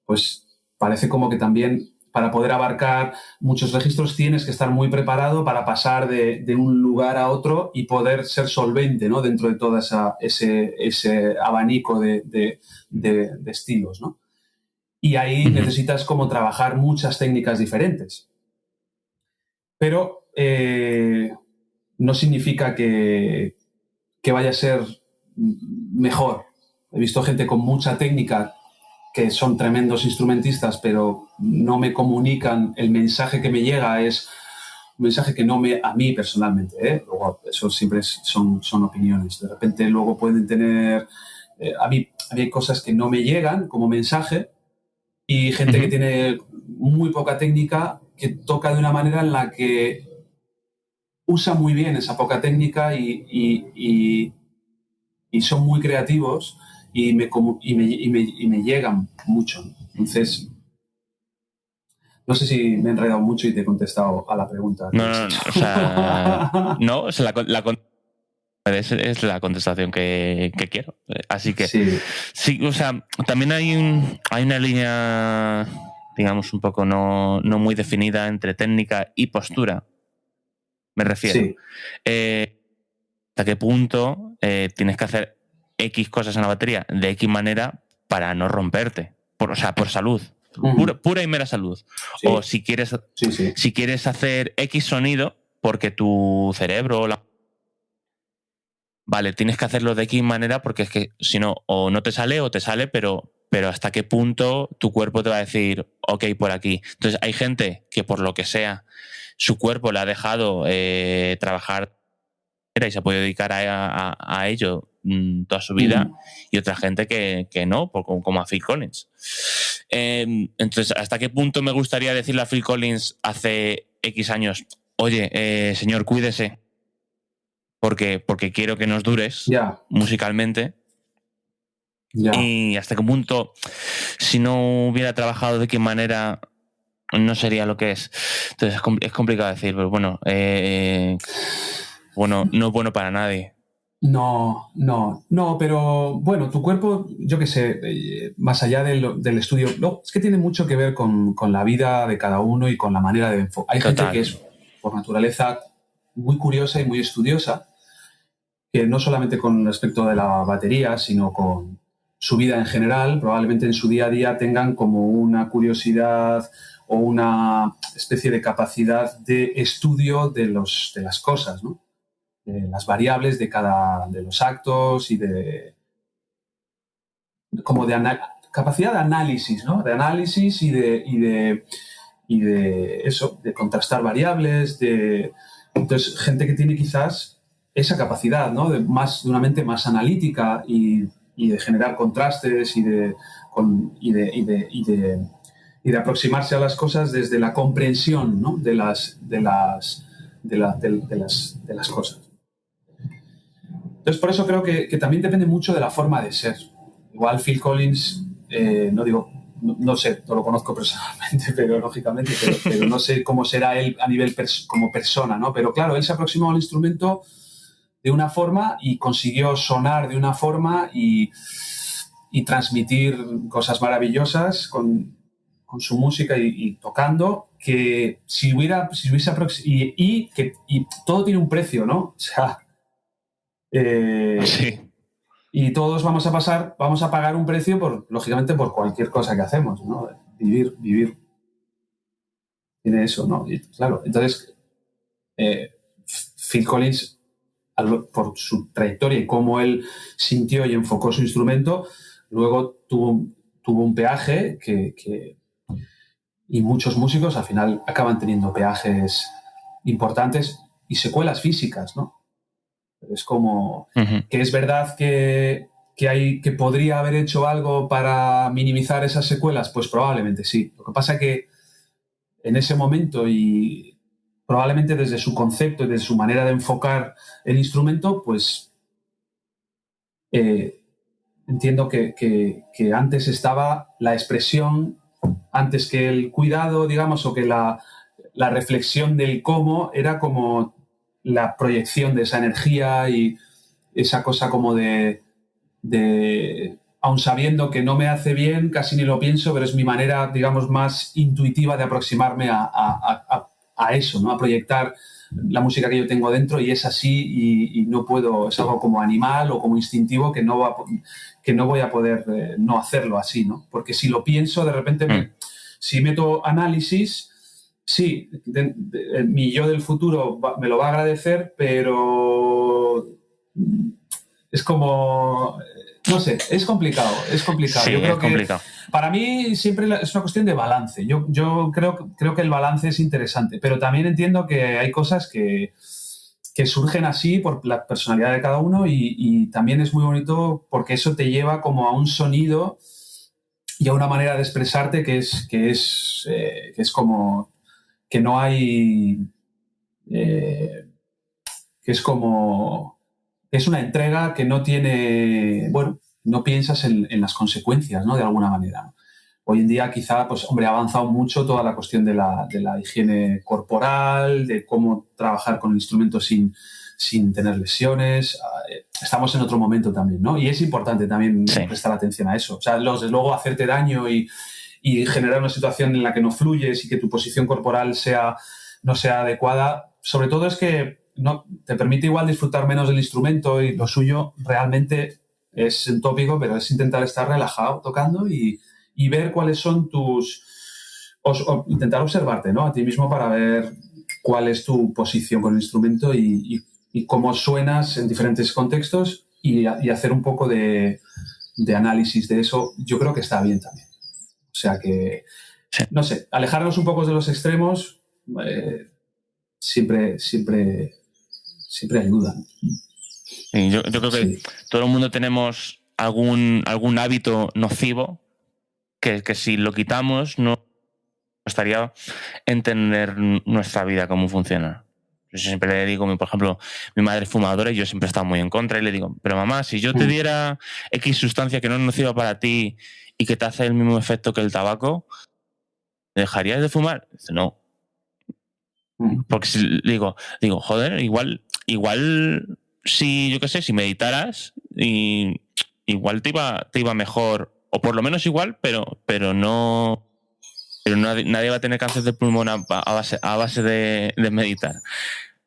pues parece como que también para poder abarcar muchos registros tienes que estar muy preparado para pasar de un lugar a otro y poder ser solvente, ¿no? Dentro de todo ese abanico de estilos, ¿no? Y ahí necesitas como trabajar muchas técnicas diferentes. Pero no significa que vaya a ser mejor. He visto gente con mucha técnica que son tremendos instrumentistas, pero no me comunican. El mensaje que me llega es un mensaje que no a mí personalmente, ¿eh? Luego, eso siempre son opiniones. De repente luego pueden tener... a mí hay cosas que no me llegan como mensaje, y gente que tiene muy poca técnica, que toca de una manera en la que usa muy bien esa poca técnica y son muy creativos y me llegan mucho. Entonces, no sé si me he enredado mucho y te he contestado a la pregunta. Es la contestación que quiero. Así que sí, o sea, también hay una línea, digamos, un poco no muy definida entre técnica y postura. Me refiero. Sí. ¿Hasta qué punto tienes que hacer X cosas en la batería de X manera para no romperte? Por salud. Pura y mera salud. Sí. O si quieres hacer X sonido porque tu cerebro... Vale, tienes que hacerlo de X manera porque es que si no, o no te sale o te sale, pero hasta qué punto tu cuerpo te va a decir, ok, por aquí. Entonces hay gente que por lo que sea, su cuerpo le ha dejado trabajar y se puede dedicar a ello toda su vida, y otra gente que no, como a Phil Collins. Entonces, ¿hasta qué punto me gustaría decirle a Phil Collins hace X años, oye, señor, cuídese, porque quiero que nos dures musicalmente? Y hasta qué punto, si no hubiera trabajado de qué manera, no sería lo que es. Entonces es complicado decir, pero bueno, no es bueno para nadie. No, pero bueno, tu cuerpo, yo qué sé, más allá del estudio, no, es que tiene mucho que ver con la vida de cada uno y con la manera de enfocar. Hay gente que es, por naturaleza, muy curiosa y muy estudiosa, que no solamente con respecto de la batería, sino con su vida en general, probablemente en su día a día tengan como una curiosidad o una especie de capacidad de estudio de las cosas, ¿no? De las variables de los actos y capacidad de análisis, ¿no? De análisis y de eso, de contrastar variables, entonces gente que tiene quizás esa capacidad, ¿no? De una mente más analítica y de generar contrastes y de aproximarse a las cosas desde la comprensión, ¿no? de las cosas. Entonces, por eso creo que también depende mucho de la forma de ser. Igual Phil Collins, no digo no sé, no lo conozco personalmente, pero lógicamente, pero no sé cómo será él a nivel como persona, ¿no? Pero claro, él se aproximó al instrumento de una forma y consiguió sonar de una forma y transmitir cosas maravillosas con su música y tocando, que si hubiese y todo tiene un precio, ¿no? O sea, Sí. y todos vamos a pagar un precio lógicamente por cualquier cosa que hacemos, ¿no? Vivir tiene eso, ¿no? Y claro, entonces Phil Collins, por su trayectoria y cómo él sintió y enfocó su instrumento, luego tuvo un peaje y muchos músicos al final acaban teniendo peajes importantes y secuelas físicas, ¿no? Es como que es verdad que podría haber hecho algo para minimizar esas secuelas, pues probablemente sí. Lo que pasa es que en ese momento y probablemente desde su concepto y desde su manera de enfocar el instrumento, pues entiendo que antes estaba la expresión, antes que el cuidado, digamos, o que la reflexión del cómo era como la proyección de esa energía y esa cosa como de aun sabiendo que no me hace bien, casi ni lo pienso, pero es mi manera, digamos, más intuitiva de aproximarme a eso, ¿no? A proyectar la música que yo tengo dentro y es así y no puedo, es algo como animal o como instintivo que no voy a poder no hacerlo así, ¿no? Porque si lo pienso, de repente, si meto análisis, sí, mi yo del futuro me lo va a agradecer, pero es como... No sé, es complicado. Sí, yo creo es complicado. Que para mí siempre es una cuestión de balance. Yo creo que el balance es interesante, pero también entiendo que hay cosas que surgen así por la personalidad de cada uno y también es muy bonito porque eso te lleva como a un sonido y a una manera de expresarte que es como que no hay... que es como... Es una entrega que no tiene... Bueno, no piensas en las consecuencias, ¿no? De alguna manera, ¿no? Hoy en día quizá, pues, hombre, ha avanzado mucho toda la cuestión de la higiene corporal, de cómo trabajar con el instrumento sin tener lesiones. Estamos en otro momento también, ¿no? Y es importante también prestar atención a eso. O sea, desde luego hacerte daño y generar una situación en la que no fluyes y que tu posición corporal no sea adecuada, sobre todo es que no te permite igual disfrutar menos del instrumento y lo suyo realmente es un tópico, pero es intentar estar relajado tocando y ver cuáles son o intentar observarte, ¿no? A ti mismo para ver cuál es tu posición con el instrumento y cómo suenas en diferentes contextos y hacer un poco de análisis de eso. Yo creo que está bien también. O sea que, no sé, alejarnos un poco de los extremos siempre ayuda. Sí, yo creo que todo el mundo tenemos algún hábito nocivo que si lo quitamos no estaría entender nuestra vida, cómo funciona. Yo siempre le digo, por ejemplo, mi madre es fumadora y yo siempre he estado muy en contra y le digo, pero mamá, si yo te diera X sustancia que no es nociva para ti y que te hace el mismo efecto que el tabaco, ¿dejarías de fumar? Dice, no. Porque si digo, joder, igual si, yo qué sé, si meditaras, igual te iba mejor, o por lo menos igual, pero nadie va a tener cáncer de pulmón a base de meditar.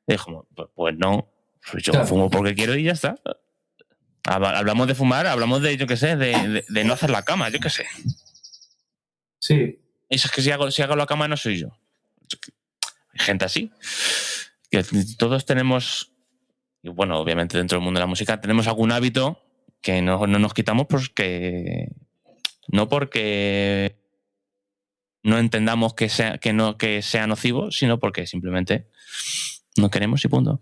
Y dijo, pues no, pues yo fumo porque quiero y ya está. Hablamos de fumar, hablamos de, yo qué sé, de no hacer la cama, yo qué sé. Sí. Eso es que si hago la cama no soy yo. Hay gente así. Que todos tenemos, y bueno, obviamente dentro del mundo de la música, tenemos algún hábito que no nos quitamos porque no entendamos que sea nocivo, sino porque simplemente no queremos y punto.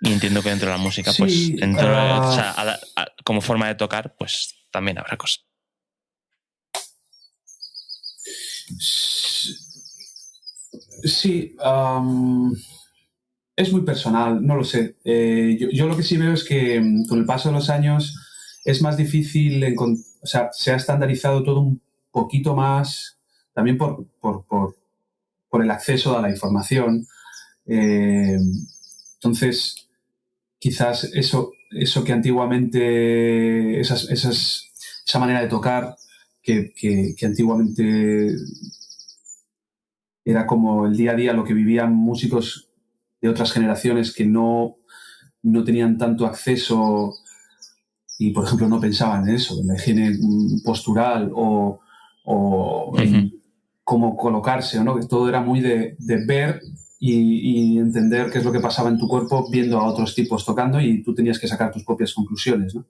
Y entiendo que dentro de la música, sí, pues, o sea, como forma de tocar, pues también habrá cosas. Sí, es muy personal, no lo sé. Yo lo que sí veo es que con el paso de los años es más difícil o sea, se ha estandarizado todo un poquito más, también por el acceso a la información. Entonces, quizás eso que antiguamente, esa manera de tocar que antiguamente era como el día a día, lo que vivían músicos de otras generaciones que no tenían tanto acceso y, por ejemplo, no pensaban en eso, en la higiene postural o en cómo colocarse, ¿no? Que todo era muy de ver y entender qué es lo que pasaba en tu cuerpo viendo a otros tipos tocando, y tú tenías que sacar tus propias conclusiones, ¿no?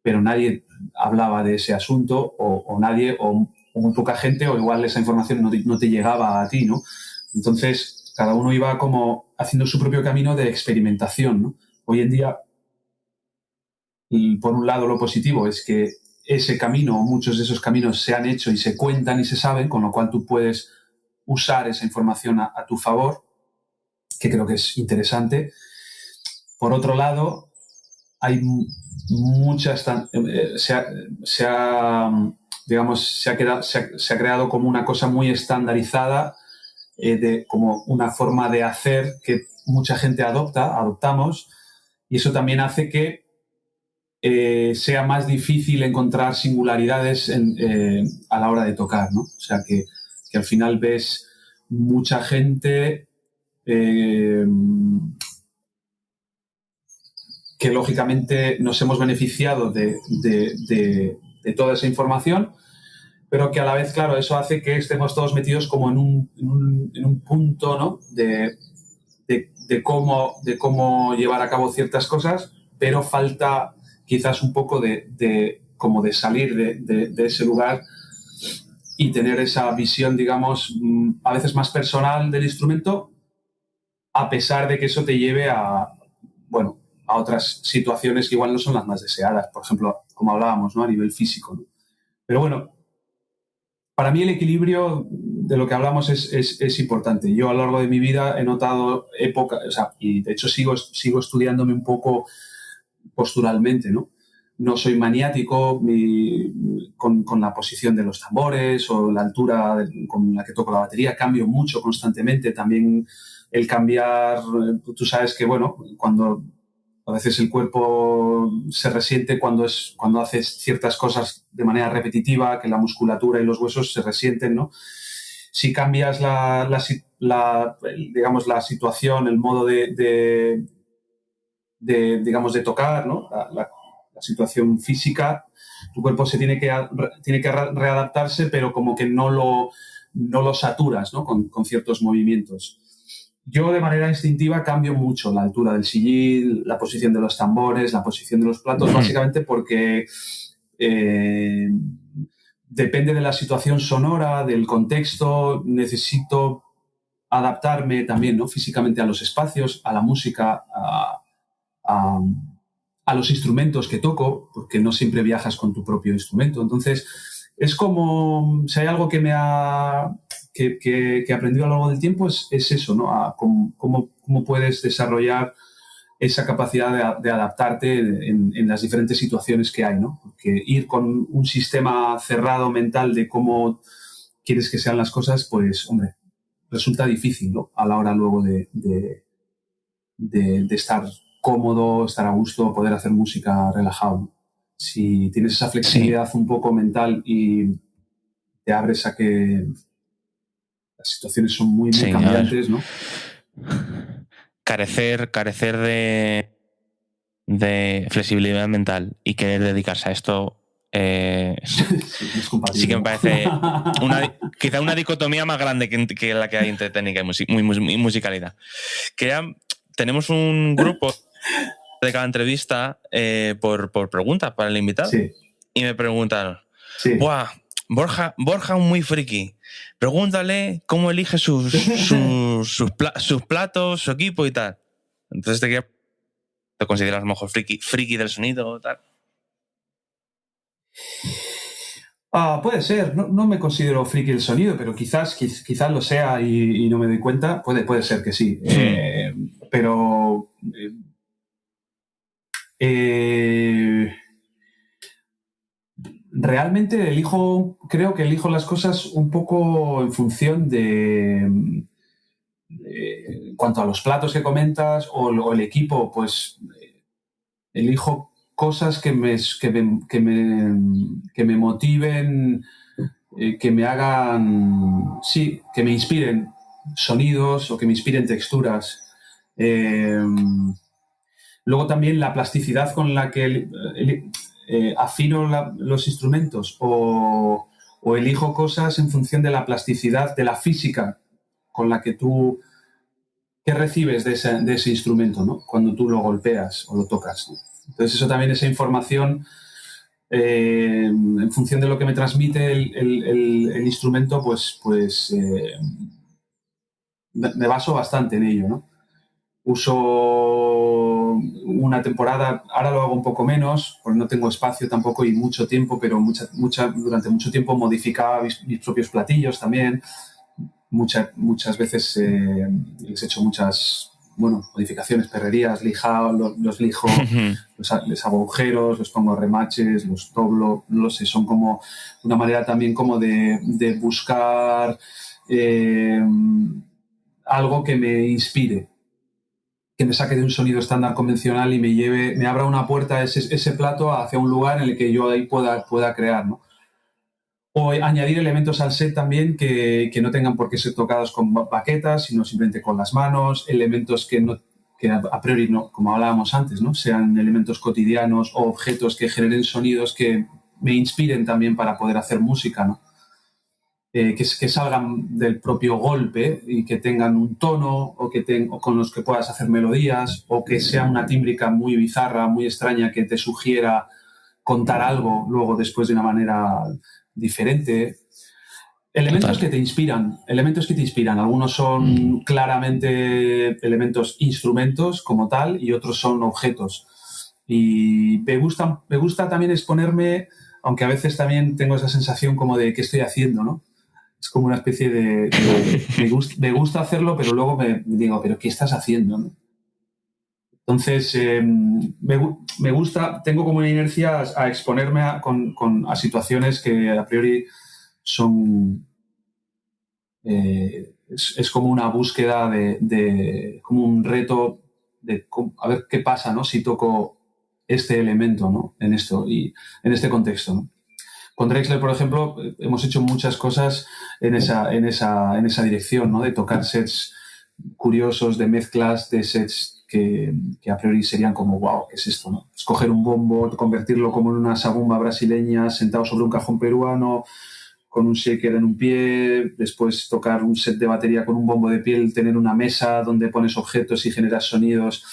Pero nadie hablaba de ese asunto o nadie, o muy poca gente, o igual esa información no te llegaba a ti, ¿no? Entonces, cada uno iba como haciendo su propio camino de experimentación, ¿no? Hoy en día, y por un lado lo positivo es que ese camino, muchos de esos caminos se han hecho y se cuentan y se saben, con lo cual tú puedes usar esa información a tu favor, que creo que es interesante. Por otro lado, hay muchas... se ha creado como una cosa muy estandarizada, como una forma de hacer que mucha gente adoptamos, y eso también hace que sea más difícil encontrar singularidades a la hora de tocar, ¿no? O sea, que al final ves mucha gente que lógicamente nos hemos beneficiado de toda esa información, pero que a la vez, claro, eso hace que estemos todos metidos como en un punto, ¿no? de cómo llevar a cabo ciertas cosas, pero falta quizás un poco como de salir de ese lugar y tener esa visión, digamos, a veces más personal del instrumento, a pesar de que eso te lleve a otras situaciones que igual no son las más deseadas, por ejemplo, como hablábamos, ¿no? A nivel físico, ¿no? Pero bueno, para mí el equilibrio de lo que hablamos es importante. Yo a lo largo de mi vida he notado y de hecho sigo estudiándome un poco posturalmente, ¿no? No soy maniático con la posición de los tambores o la altura con la que toco la batería. Cambio mucho constantemente. También el cambiar, tú sabes que, bueno, cuando a veces el cuerpo se resiente cuando haces ciertas cosas de manera repetitiva, que la musculatura y los huesos se resienten, ¿no? Si cambias digamos, la situación, el modo de tocar, ¿no? La situación física, tu cuerpo se tiene que readaptarse, pero como que no lo saturas, ¿no? Con ciertos movimientos. Yo de manera instintiva cambio mucho la altura del sillín, la posición de los tambores, la posición de los platos, básicamente porque depende de la situación sonora, del contexto, necesito adaptarme también, ¿no? Físicamente a los espacios, a la música, a los instrumentos que toco, porque no siempre viajas con tu propio instrumento. Entonces, es como, si hay algo que que he aprendido a lo largo del tiempo, es eso, ¿no? Cómo puedes desarrollar esa capacidad de adaptarte en las diferentes situaciones que hay, ¿no? Porque ir con un sistema cerrado mental de cómo quieres que sean las cosas, pues, hombre, resulta difícil, ¿no? A la hora luego de estar cómodo, estar a gusto, poder hacer música relajado, ¿no? Si tienes esa flexibilidad un poco mental y te abres a que las situaciones son muy cambiantes, ¿no? Carecer de flexibilidad mental y querer dedicarse a esto sí que me parece quizá una dicotomía más grande que la que hay entre técnica y musicalidad. Tenemos un grupo de cada entrevista por preguntas para el invitado. Sí. Y me preguntaron, sí. ¡buah! Borja muy friki. Pregúntale cómo elige sus platos, su equipo y tal. Entonces te consideras a lo mejor friki del sonido o tal. Puede ser, no me considero friki del sonido, pero quizás lo sea y no me doy cuenta. Puede ser que sí. Pero Realmente creo que elijo las cosas un poco en función de, en cuanto a los platos que comentas o el equipo, pues elijo cosas que me motiven, que me hagan, sí, que me inspiren sonidos o que me inspiren texturas. Luego también la plasticidad con la que afino los instrumentos o elijo cosas en función de la plasticidad, de la física con la que tú, ¿qué recibes de ese instrumento, ¿no? Cuando tú lo golpeas o lo tocas, ¿no? Entonces eso también, esa información, en función de lo que me transmite el instrumento, pues me baso bastante en ello, ¿no? Uso una temporada, ahora lo hago un poco menos, porque no tengo espacio tampoco y mucho tiempo, pero durante mucho tiempo modificaba mis propios platillos también. Muchas veces les he hecho muchas modificaciones, perrerías, los lijo, les hago agujeros, les pongo remaches, los doblo, no lo sé, son como una manera también como de buscar algo que me inspire, que me saque de un sonido estándar convencional y me abra una puerta ese plato hacia un lugar en el que yo ahí pueda crear, ¿no? O añadir elementos al set también que no tengan por qué ser tocados con baquetas, sino simplemente con las manos, elementos que a priori no, como hablábamos antes, ¿no? Sean elementos cotidianos o objetos que generen sonidos que me inspiren también para poder hacer música, ¿no? Que salgan del propio golpe y que tengan un tono o con los que puedas hacer melodías, o que sea una tímbrica muy bizarra, muy extraña, que te sugiera contar algo luego después de una manera diferente. Elementos que te inspiran. Algunos son claramente instrumentos como tal, y otros son objetos. Y me gusta también exponerme, aunque a veces también tengo esa sensación como de qué estoy haciendo, ¿no? Es como una especie me gusta hacerlo, pero luego me digo, ¿pero qué estás haciendo, no? Entonces, me gusta, tengo como una inercia a exponerme a situaciones que a priori son... es como una búsqueda como un reto de a ver qué pasa, ¿no? Si toco este elemento, ¿no? En este contexto, ¿no? Con Drexler, por ejemplo, hemos hecho muchas cosas en esa dirección, ¿no? De tocar sets curiosos, de mezclas de sets que a priori serían como, wow, ¿qué es esto, no? Escoger un bombo, convertirlo como en una zabumba brasileña sentado sobre un cajón peruano, con un shaker en un pie, después tocar un set de batería con un bombo de piel, tener una mesa donde pones objetos y generas sonidos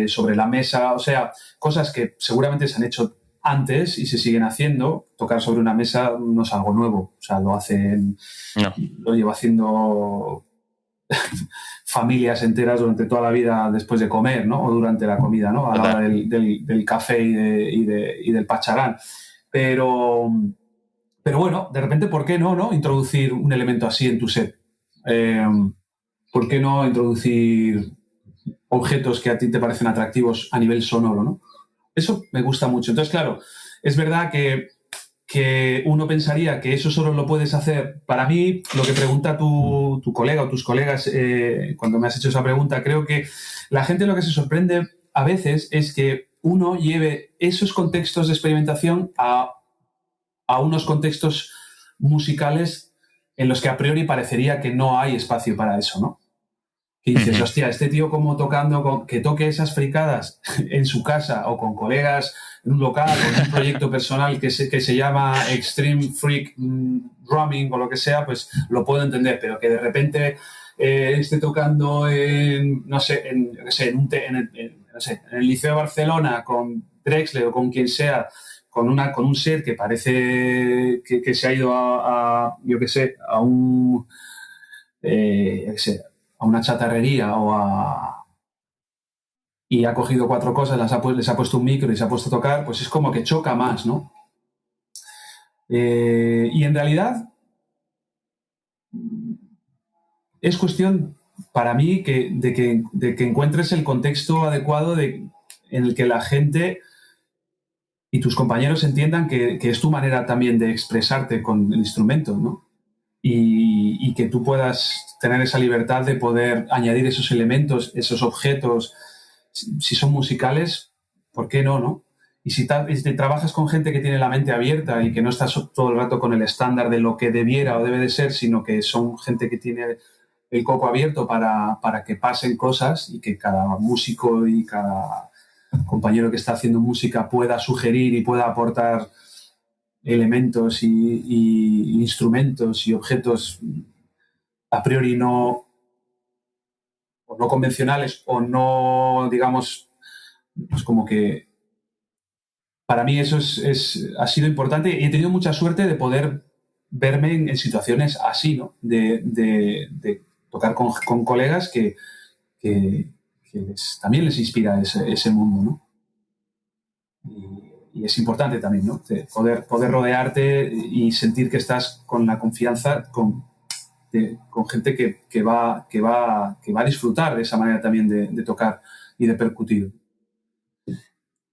sobre la mesa, o sea, cosas que seguramente se han hecho antes y se siguen haciendo. Tocar sobre una mesa no es algo nuevo, o sea, lo llevo haciendo familias enteras durante toda la vida después de comer, ¿no? O durante la comida, ¿no? A la hora del café y del pacharán. Pero bueno, de repente, ¿por qué no introducir un elemento así en tu set? ¿Por qué no introducir objetos que a ti te parecen atractivos a nivel sonoro, ¿no? Eso me gusta mucho. Entonces, claro, es verdad que uno pensaría que eso solo lo puedes hacer. Para mí, lo que pregunta tu colega o tus colegas cuando me has hecho esa pregunta, creo que la gente lo que se sorprende a veces es que uno lleve esos contextos de experimentación a unos contextos musicales en los que a priori parecería que no hay espacio para eso, ¿no? Que dices, hostia, este tío como que toque esas fricadas en su casa o con colegas en un local o en un proyecto personal que se llama Extreme Freak Drumming o lo que sea, pues lo puedo entender, pero que de repente esté tocando en el Liceo de Barcelona con Drexler o con quien sea, con un set que parece que se ha ido a una chatarrería y ha cogido 4 cosas, les ha puesto un micro y se ha puesto a tocar, pues es como que choca más, ¿no? Y en realidad es cuestión para mí de que encuentres el contexto adecuado en el que la gente y tus compañeros entiendan que es tu manera también de expresarte con el instrumento, ¿no? Y que tú puedas tener esa libertad de poder añadir esos elementos, esos objetos, si son musicales, ¿por qué no, no? Y si trabajas con gente que tiene la mente abierta y que no estás todo el rato con el estándar de lo que debiera o debe de ser, sino que son gente que tiene el coco abierto para que pasen cosas y que cada músico y cada compañero que está haciendo música pueda sugerir y pueda aportar elementos y instrumentos y objetos a priori no convencionales o no, digamos, pues como que para mí eso ha sido importante y he tenido mucha suerte de poder verme en situaciones así, ¿no? De tocar con colegas que también les inspira ese mundo, ¿no? Y es importante también, ¿no? Poder rodearte y sentir que estás con la confianza con gente que va a disfrutar de esa manera también de tocar y de percutir.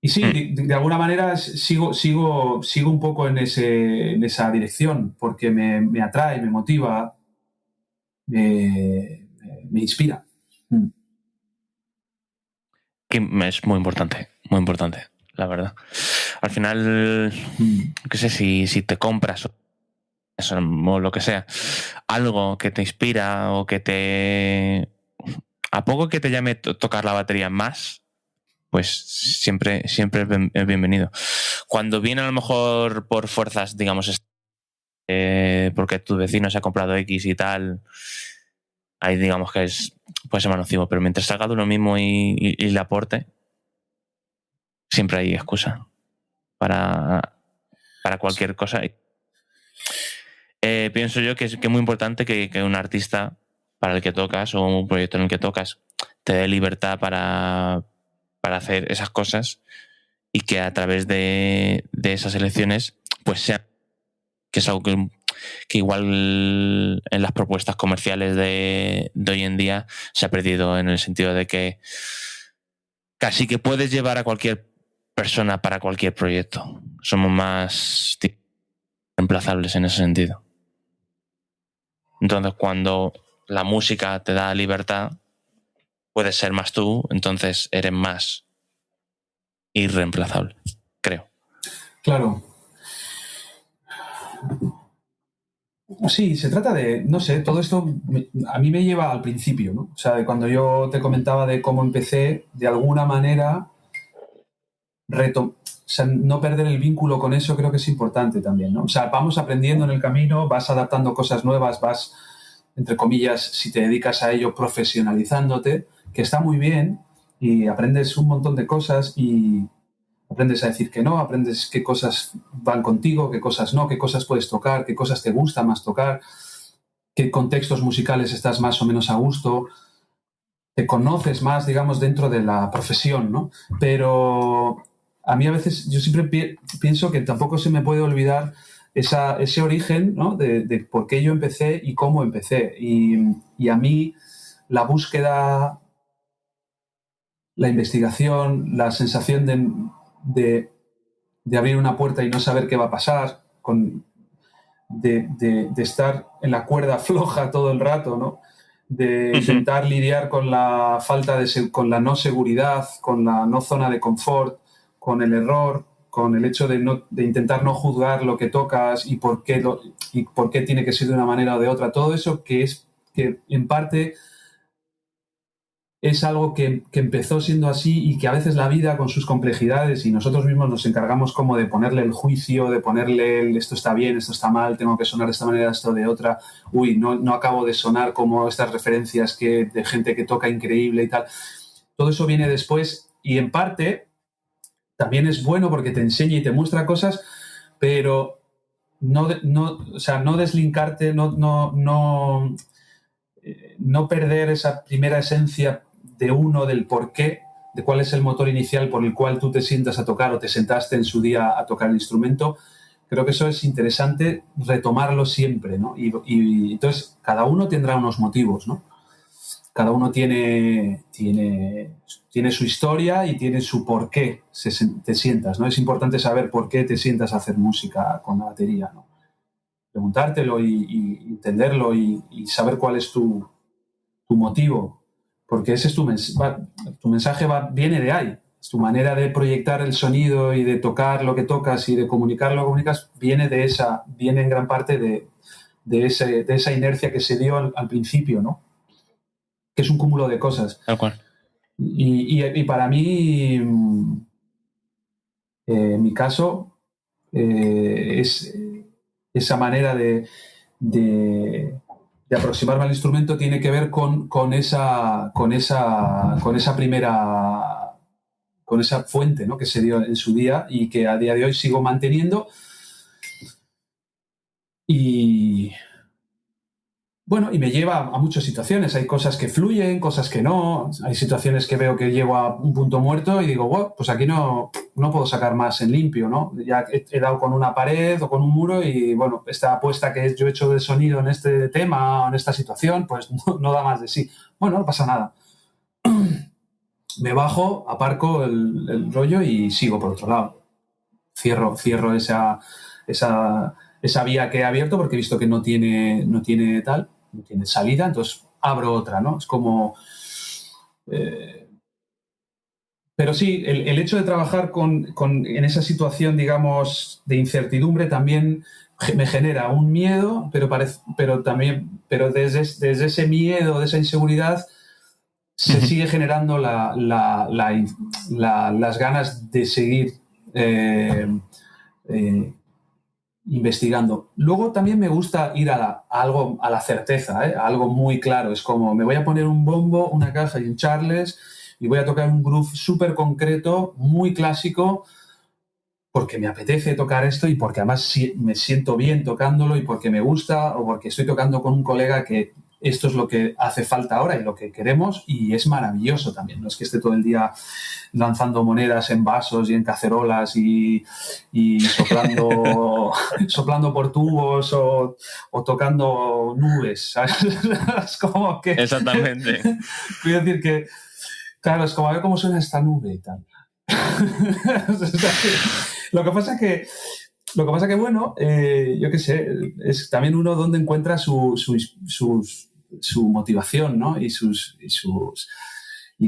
Y sí, de alguna manera sigo un poco en esa dirección, porque me atrae, me motiva, me inspira. Que es muy importante, la verdad. Al final, qué sé, si te compras o lo que sea, algo que te inspira o que a poco que te llame tocar la batería más, pues siempre es bienvenido. Cuando viene a lo mejor por fuerzas, digamos, porque tu vecino se ha comprado X y tal, ahí digamos que puede ser más nocivo, pero mientras salga de uno mismo y le aporte, siempre hay excusa para cualquier cosa. Pienso yo que es muy importante que un artista para el que tocas o un proyecto en el que tocas te dé libertad para hacer esas cosas y que a través de esas elecciones pues sea que es algo que igual en las propuestas comerciales de hoy en día se ha perdido, en el sentido de que casi que puedes llevar a cualquier persona para cualquier proyecto. Somos más reemplazables en ese sentido. Entonces, cuando la música te da libertad, puedes ser más tú, entonces eres más irreemplazable, creo. Claro. Sí, se trata de, no sé, todo esto a mí me lleva al principio, ¿no? O sea, de cuando yo te comentaba de cómo empecé, de alguna manera, o sea, no perder el vínculo con eso creo que es importante también, ¿no? O sea, vamos aprendiendo en el camino, vas adaptando cosas nuevas, vas, entre comillas, si te dedicas a ello, profesionalizándote, que está muy bien y aprendes un montón de cosas y aprendes a decir que no, aprendes qué cosas van contigo, qué cosas no, qué cosas puedes tocar, qué cosas te gusta más tocar, qué contextos musicales estás más o menos a gusto, te conoces más, digamos, dentro de la profesión, ¿no? Pero a mí a veces, yo siempre pienso que tampoco se me puede olvidar ese origen, ¿no? de por qué yo empecé y cómo empecé. Y a mí la búsqueda, la investigación, la sensación de abrir una puerta y no saber qué va a pasar, de estar en la cuerda floja todo el rato, ¿no? De intentar lidiar con la falta con la no seguridad, con la no zona de confort, con el error, con el hecho de intentar no juzgar lo que tocas y por qué tiene que ser de una manera o de otra. Todo eso que en parte es algo que empezó siendo así y que a veces la vida con sus complejidades y nosotros mismos nos encargamos como de ponerle el juicio, de ponerle esto está bien, esto está mal, tengo que sonar de esta manera, esto de otra, no acabo de sonar como estas referencias de gente que toca increíble y tal. Todo eso viene después y en parte también es bueno porque te enseña y te muestra cosas, pero no deslinkarte, no perder esa primera esencia de uno, del por qué, de cuál es el motor inicial por el cual tú te sientas a tocar o te sentaste en su día a tocar el instrumento. Creo que eso es interesante retomarlo siempre, ¿no? Y entonces cada uno tendrá unos motivos, ¿no? cada uno tiene su historia y tiene su por qué te sientas, ¿no? Es importante saber por qué te sientas a hacer música con la batería, ¿no? Preguntártelo y entenderlo y saber cuál es tu motivo, porque ese es tu mensaje viene de ahí. Tu manera de proyectar el sonido y de tocar lo que tocas y de comunicar lo que comunicas viene en gran parte de esa inercia que se dio al principio, ¿no? Que es un cúmulo de cosas. Tal cual. Y para mí, en mi caso, es esa manera de aproximarme al instrumento tiene que ver con esa fuente, ¿no? Que se dio en su día y que a día de hoy sigo manteniendo. Y bueno, y me lleva a muchas situaciones. Hay cosas que fluyen, cosas que no. Hay situaciones que veo que llego a un punto muerto y digo, wow, pues aquí no puedo sacar más en limpio, ¿no? Ya he dado con una pared o con un muro y, bueno, esta apuesta que yo he hecho de sonido en este tema o en esta situación, pues no da más de sí. Bueno, no pasa nada. Me bajo, aparco el rollo y sigo por otro lado. Cierro esa vía que he abierto porque he visto que no tiene salida, entonces abro otra, ¿no? Es como... pero sí, el hecho de trabajar en esa situación, digamos, de incertidumbre también me genera un miedo, pero desde ese miedo, de esa inseguridad, se sigue generando las ganas de seguir investigando. Luego también me gusta ir a la certeza, a algo muy claro. Es como, me voy a poner un bombo, una caja y un charles y voy a tocar un groove súper concreto, muy clásico, porque me apetece tocar esto y porque además me siento bien tocándolo y porque me gusta o porque estoy tocando con un colega que esto es lo que hace falta ahora y lo que queremos y es maravilloso también. No es que esté todo el día lanzando monedas en vasos y en cacerolas y soplando por tubos o tocando nubes, ¿sabes? Es como que... Exactamente. Quiero decir que, claro, es como a ver cómo suena esta nube y tal. Lo que pasa que, bueno, yo qué sé, es también uno donde encuentra su motivación, ¿no? Y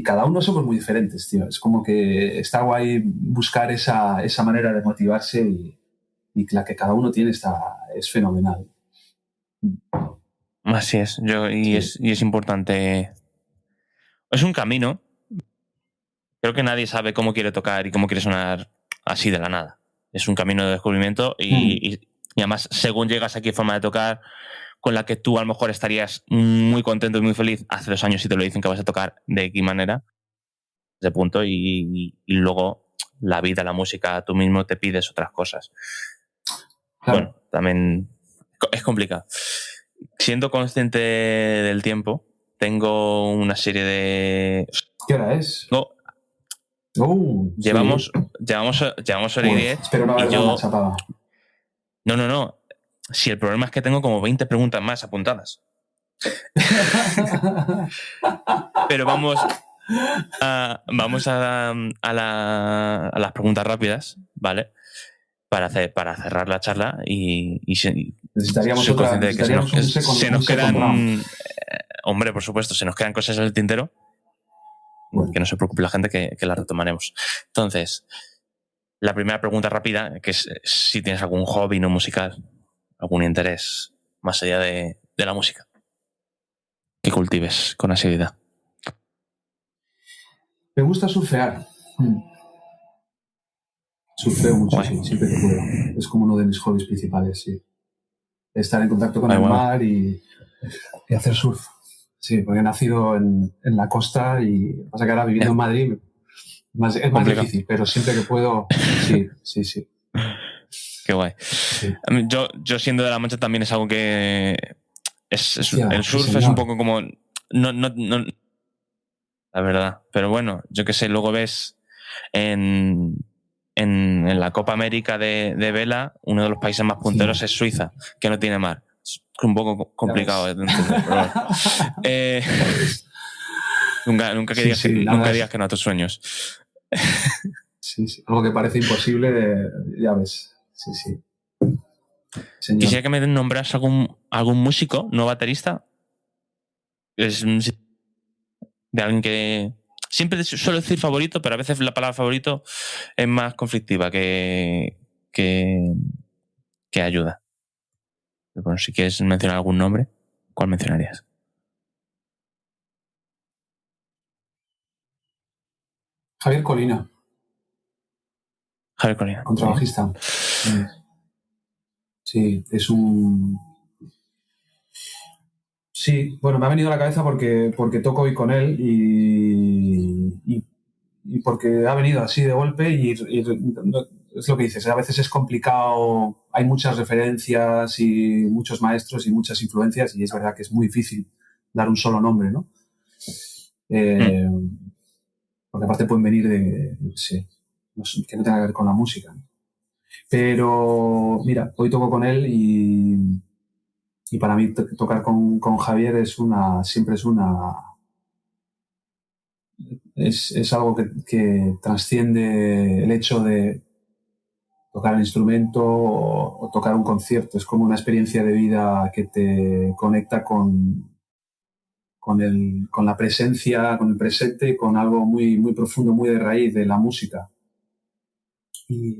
cada uno somos muy diferentes, tío. Es como que está guay buscar esa manera de motivarse y la que cada uno tiene es fenomenal. Así es. Es importante. Es un camino. Creo que nadie sabe cómo quiere tocar y cómo quiere sonar así de la nada. Es un camino de descubrimiento y además, según llegas aquí, forma de tocar con la que tú a lo mejor estarías muy contento y muy feliz hace 2 años si te lo dicen que vas a tocar de qué manera, ese punto, y luego la vida, la música, tú mismo te pides otras cosas. Claro. Bueno, también es complicado. Siendo consciente del tiempo, tengo una serie de... ¿Qué hora es? Llevamos hora y 10. Espero no haber dado una chapada. No. Si el problema es que tengo como 20 preguntas más apuntadas. Pero vamos a las preguntas rápidas, ¿vale? Para cerrar la charla y necesitaríamos consciente de que se nos quedan... hombre, por supuesto, se nos quedan cosas en el tintero. Que no se preocupe la gente que la retomaremos. Entonces, la primera pregunta rápida, que es si tienes algún hobby no musical, algún interés más allá de la música que cultives con asiduidad. Me gusta surfear. Surfeo mucho, sí, siempre que puedo. Es como uno de mis hobbies principales, sí. Estar en contacto con el mar y hacer surf. Sí, porque he nacido en la costa y pasa que ahora viviendo en Madrid es más difícil, pero siempre que puedo, sí. Qué guay. Sí. Yo siendo de La Mancha también es algo que... el surf es un poco como... No, la verdad. Pero bueno, yo qué sé, luego ves en la Copa América de vela, uno de los países más punteros es Suiza, que no tiene mar. Es un poco complicado de entender, pero bueno. Nunca Sí, sí, nunca nada, digas que no a tus sueños. sí, sí. Algo que parece imposible, ya ves. Sí, sí. Señor. Quisiera que me nombras algún músico, no baterista. De alguien que. Siempre suelo decir favorito, pero a veces la palabra favorito es más conflictiva que, que ayuda. Bueno, si quieres mencionar algún nombre, ¿cuál mencionarías? Javier Colina, Javier Colina. contrabajista. Sí, es un... Sí, bueno, me ha venido a la cabeza porque toco hoy con él y porque ha venido así de golpe es lo que dices, a veces es complicado, hay muchas referencias y muchos maestros y muchas influencias y es verdad que es muy difícil dar un solo nombre, ¿no? Porque aparte pueden venir de, no sé, que no tenga que ver con la música. Pero mira, hoy toco con él y para mí tocar con Javier siempre es algo que trasciende el hecho de tocar el instrumento o tocar un concierto. Es como una experiencia de vida que te conecta con la presencia, con el presente y con algo muy, muy profundo, muy de raíz de la música. Y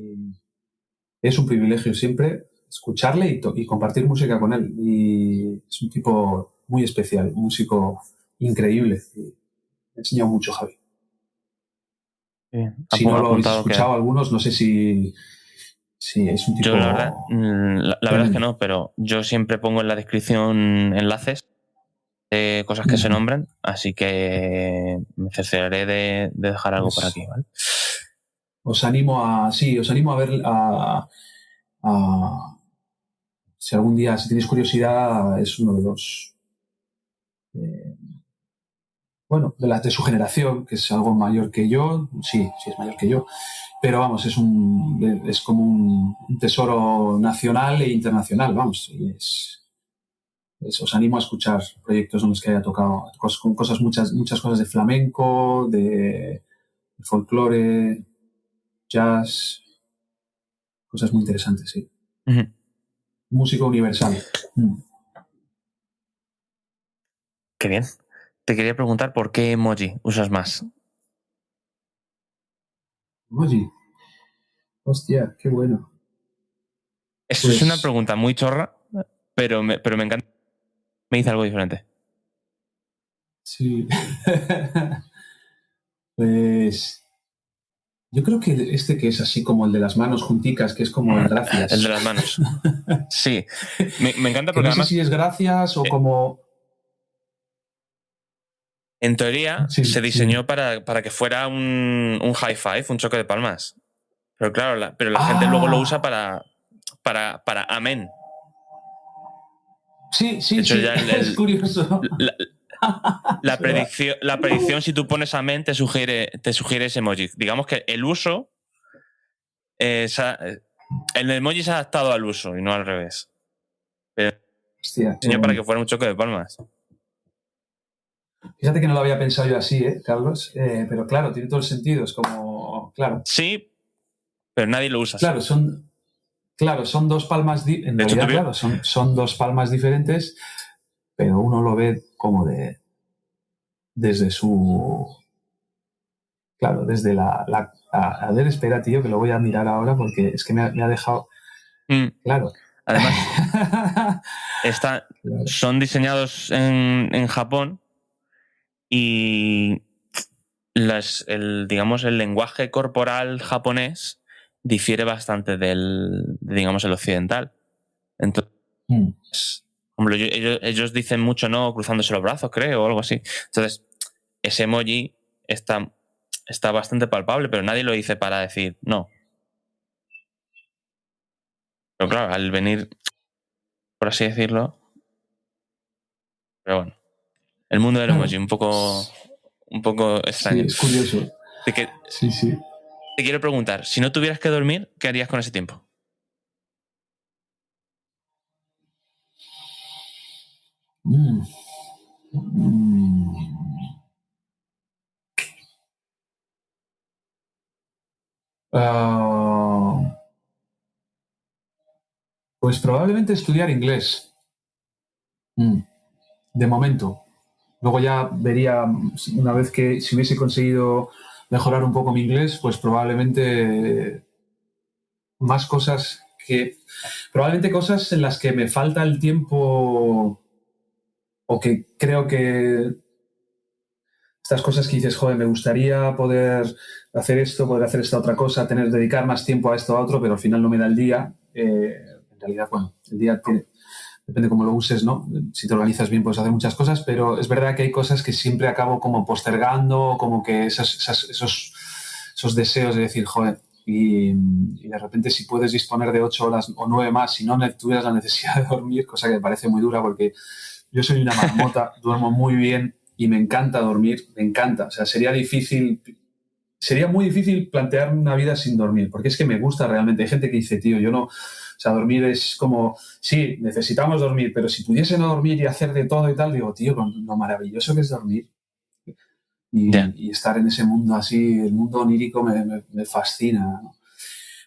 es un privilegio siempre escucharle y compartir música con él. Y es un tipo muy especial, un músico increíble. Y me ha enseñado mucho, Javi. Si no lo habéis Apuntado escuchado queda. algunos, no sé si es un Yo, la verdad, tipo la verdad es que no, pero yo siempre pongo en la descripción enlaces de cosas que se nombren, así que me cercioraré de dejar algo por aquí, ¿vale? Os animo a ver, si algún día, si tenéis curiosidad, es uno de los, bueno, de su generación, que es algo mayor que yo, sí es mayor que yo, pero vamos, es como un tesoro nacional e internacional, vamos, os animo a escuchar proyectos en los que haya tocado con muchas cosas de flamenco, de folclore, jazz, cosas muy interesantes, sí. Uh-huh. Música universal. Qué bien. Te quería preguntar por qué emoji usas más. Emoji. Hostia, qué bueno. Eso es una pregunta muy chorra, pero me encanta. Me dice algo diferente. Sí. Pues yo creo que que es así como el de las manos junticas, que es como el gracias. El de las manos. Sí. Me encanta porque que no además... sé si es gracias o como... En teoría, Sí, se diseñó sí. para que fuera un high five, un choque de palmas. Pero claro, la gente luego lo usa para amén. Sí, De sí, hecho, sí. ya Es curioso. la predicción, si tú pones amén, te sugiere ese emoji. Digamos que el uso... el emoji se ha adaptado al uso y no al revés. Pero Hostia, diseñó para que fuera un choque de palmas. Fíjate que no lo había pensado yo así, Carlos? Pero claro, tiene todo el sentido. Es como, claro. Sí, pero nadie lo usa Claro, así. son dos palmas, en De hecho, realidad, claro, son dos palmas diferentes, pero uno lo ve como desde su... Claro, desde a ver, espera, tío, que lo voy a mirar ahora porque es que me ha dejado... Claro. Además, Claro. son diseñados en Japón y digamos, el lenguaje corporal japonés difiere bastante digamos, el occidental. Entonces, hombre, ellos dicen mucho no cruzándose los brazos, creo, o algo así. Entonces, ese emoji está bastante palpable, pero nadie lo dice para decir no. Pero claro, al venir, por así decirlo. Pero bueno, el mundo del emoji, un poco extraño. Sí, es curioso. Sí, sí. Te quiero preguntar, si no tuvieras que dormir, ¿qué harías con ese tiempo? Mm. Ah, pues probablemente estudiar inglés. De momento. Luego ya vería, una vez que si hubiese conseguido mejorar un poco mi inglés, pues probablemente más cosas probablemente cosas en las que me falta el tiempo o que creo que estas cosas que dices, joder, me gustaría poder hacer esto, poder hacer esta otra cosa, dedicar más tiempo a esto, a otro, pero al final no me da el día. En realidad, bueno, el día depende cómo lo uses, ¿no? Si te organizas bien puedes hacer muchas cosas, pero es verdad que hay cosas que siempre acabo como postergando, como que esos deseos de decir, joder, y de repente si puedes disponer de 8 horas o 9 más, si no tuvieras la necesidad de dormir, cosa que me parece muy dura porque yo soy una marmota, duermo muy bien y me encanta dormir, me encanta. O sea, sería muy difícil plantear una vida sin dormir, porque es que me gusta realmente. Hay gente que dice, tío, yo no, o sea, dormir es como, sí, necesitamos dormir, pero si pudiese no dormir y hacer de todo y tal, digo, tío, lo maravilloso que es dormir Ya. y estar en ese mundo así, el mundo onírico me fascina, ¿no?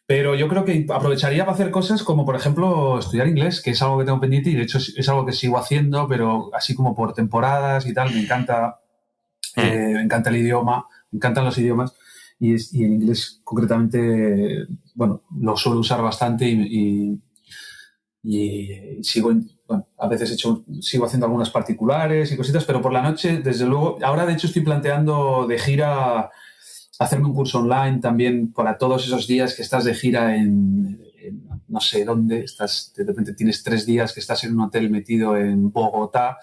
Pero yo creo que aprovecharía para hacer cosas como, por ejemplo, estudiar inglés, que es algo que tengo pendiente y de hecho es algo que sigo haciendo, pero así como por temporadas y tal, me encanta el idioma, me encantan los idiomas y el inglés concretamente, bueno, lo suelo usar bastante y sigo, bueno, a veces sigo haciendo algunas particulares y cositas, pero por la noche, desde luego, ahora de hecho estoy planteando de gira hacerme un curso online también para todos esos días que estás de gira en no sé dónde, de repente tienes 3 días que estás en un hotel metido en Bogotá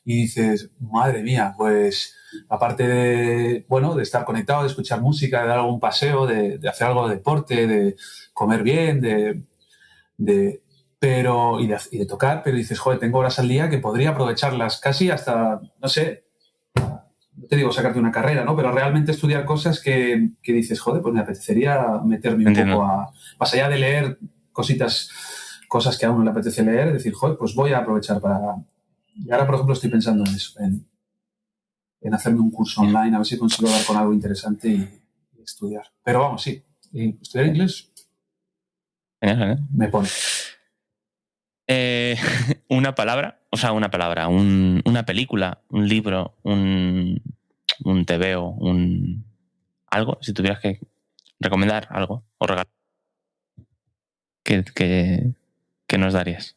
y dices, madre mía, pues aparte de, bueno, de estar conectado, de escuchar música, de dar algún paseo, de hacer algo de deporte, de comer bien, de y de tocar, pero dices, joder, tengo horas al día que podría aprovecharlas casi hasta, no sé, no te digo sacarte una carrera, ¿no? Pero realmente estudiar cosas que dices, joder, pues me apetecería meterme un Entiendo. poco más allá de leer cosas que a uno le apetece leer, decir, joder, pues voy a aprovechar para... Y ahora, por ejemplo, estoy pensando en eso, en hacerme un curso Ya. online, a ver si consigo dar con algo interesante y estudiar. Pero vamos, sí, y estudiar inglés Genial, genial. me pone. Una palabra, o sea, una palabra, una película, un libro, un TVO, algo, si tuvieras que recomendar algo o regalar, ¿qué nos darías?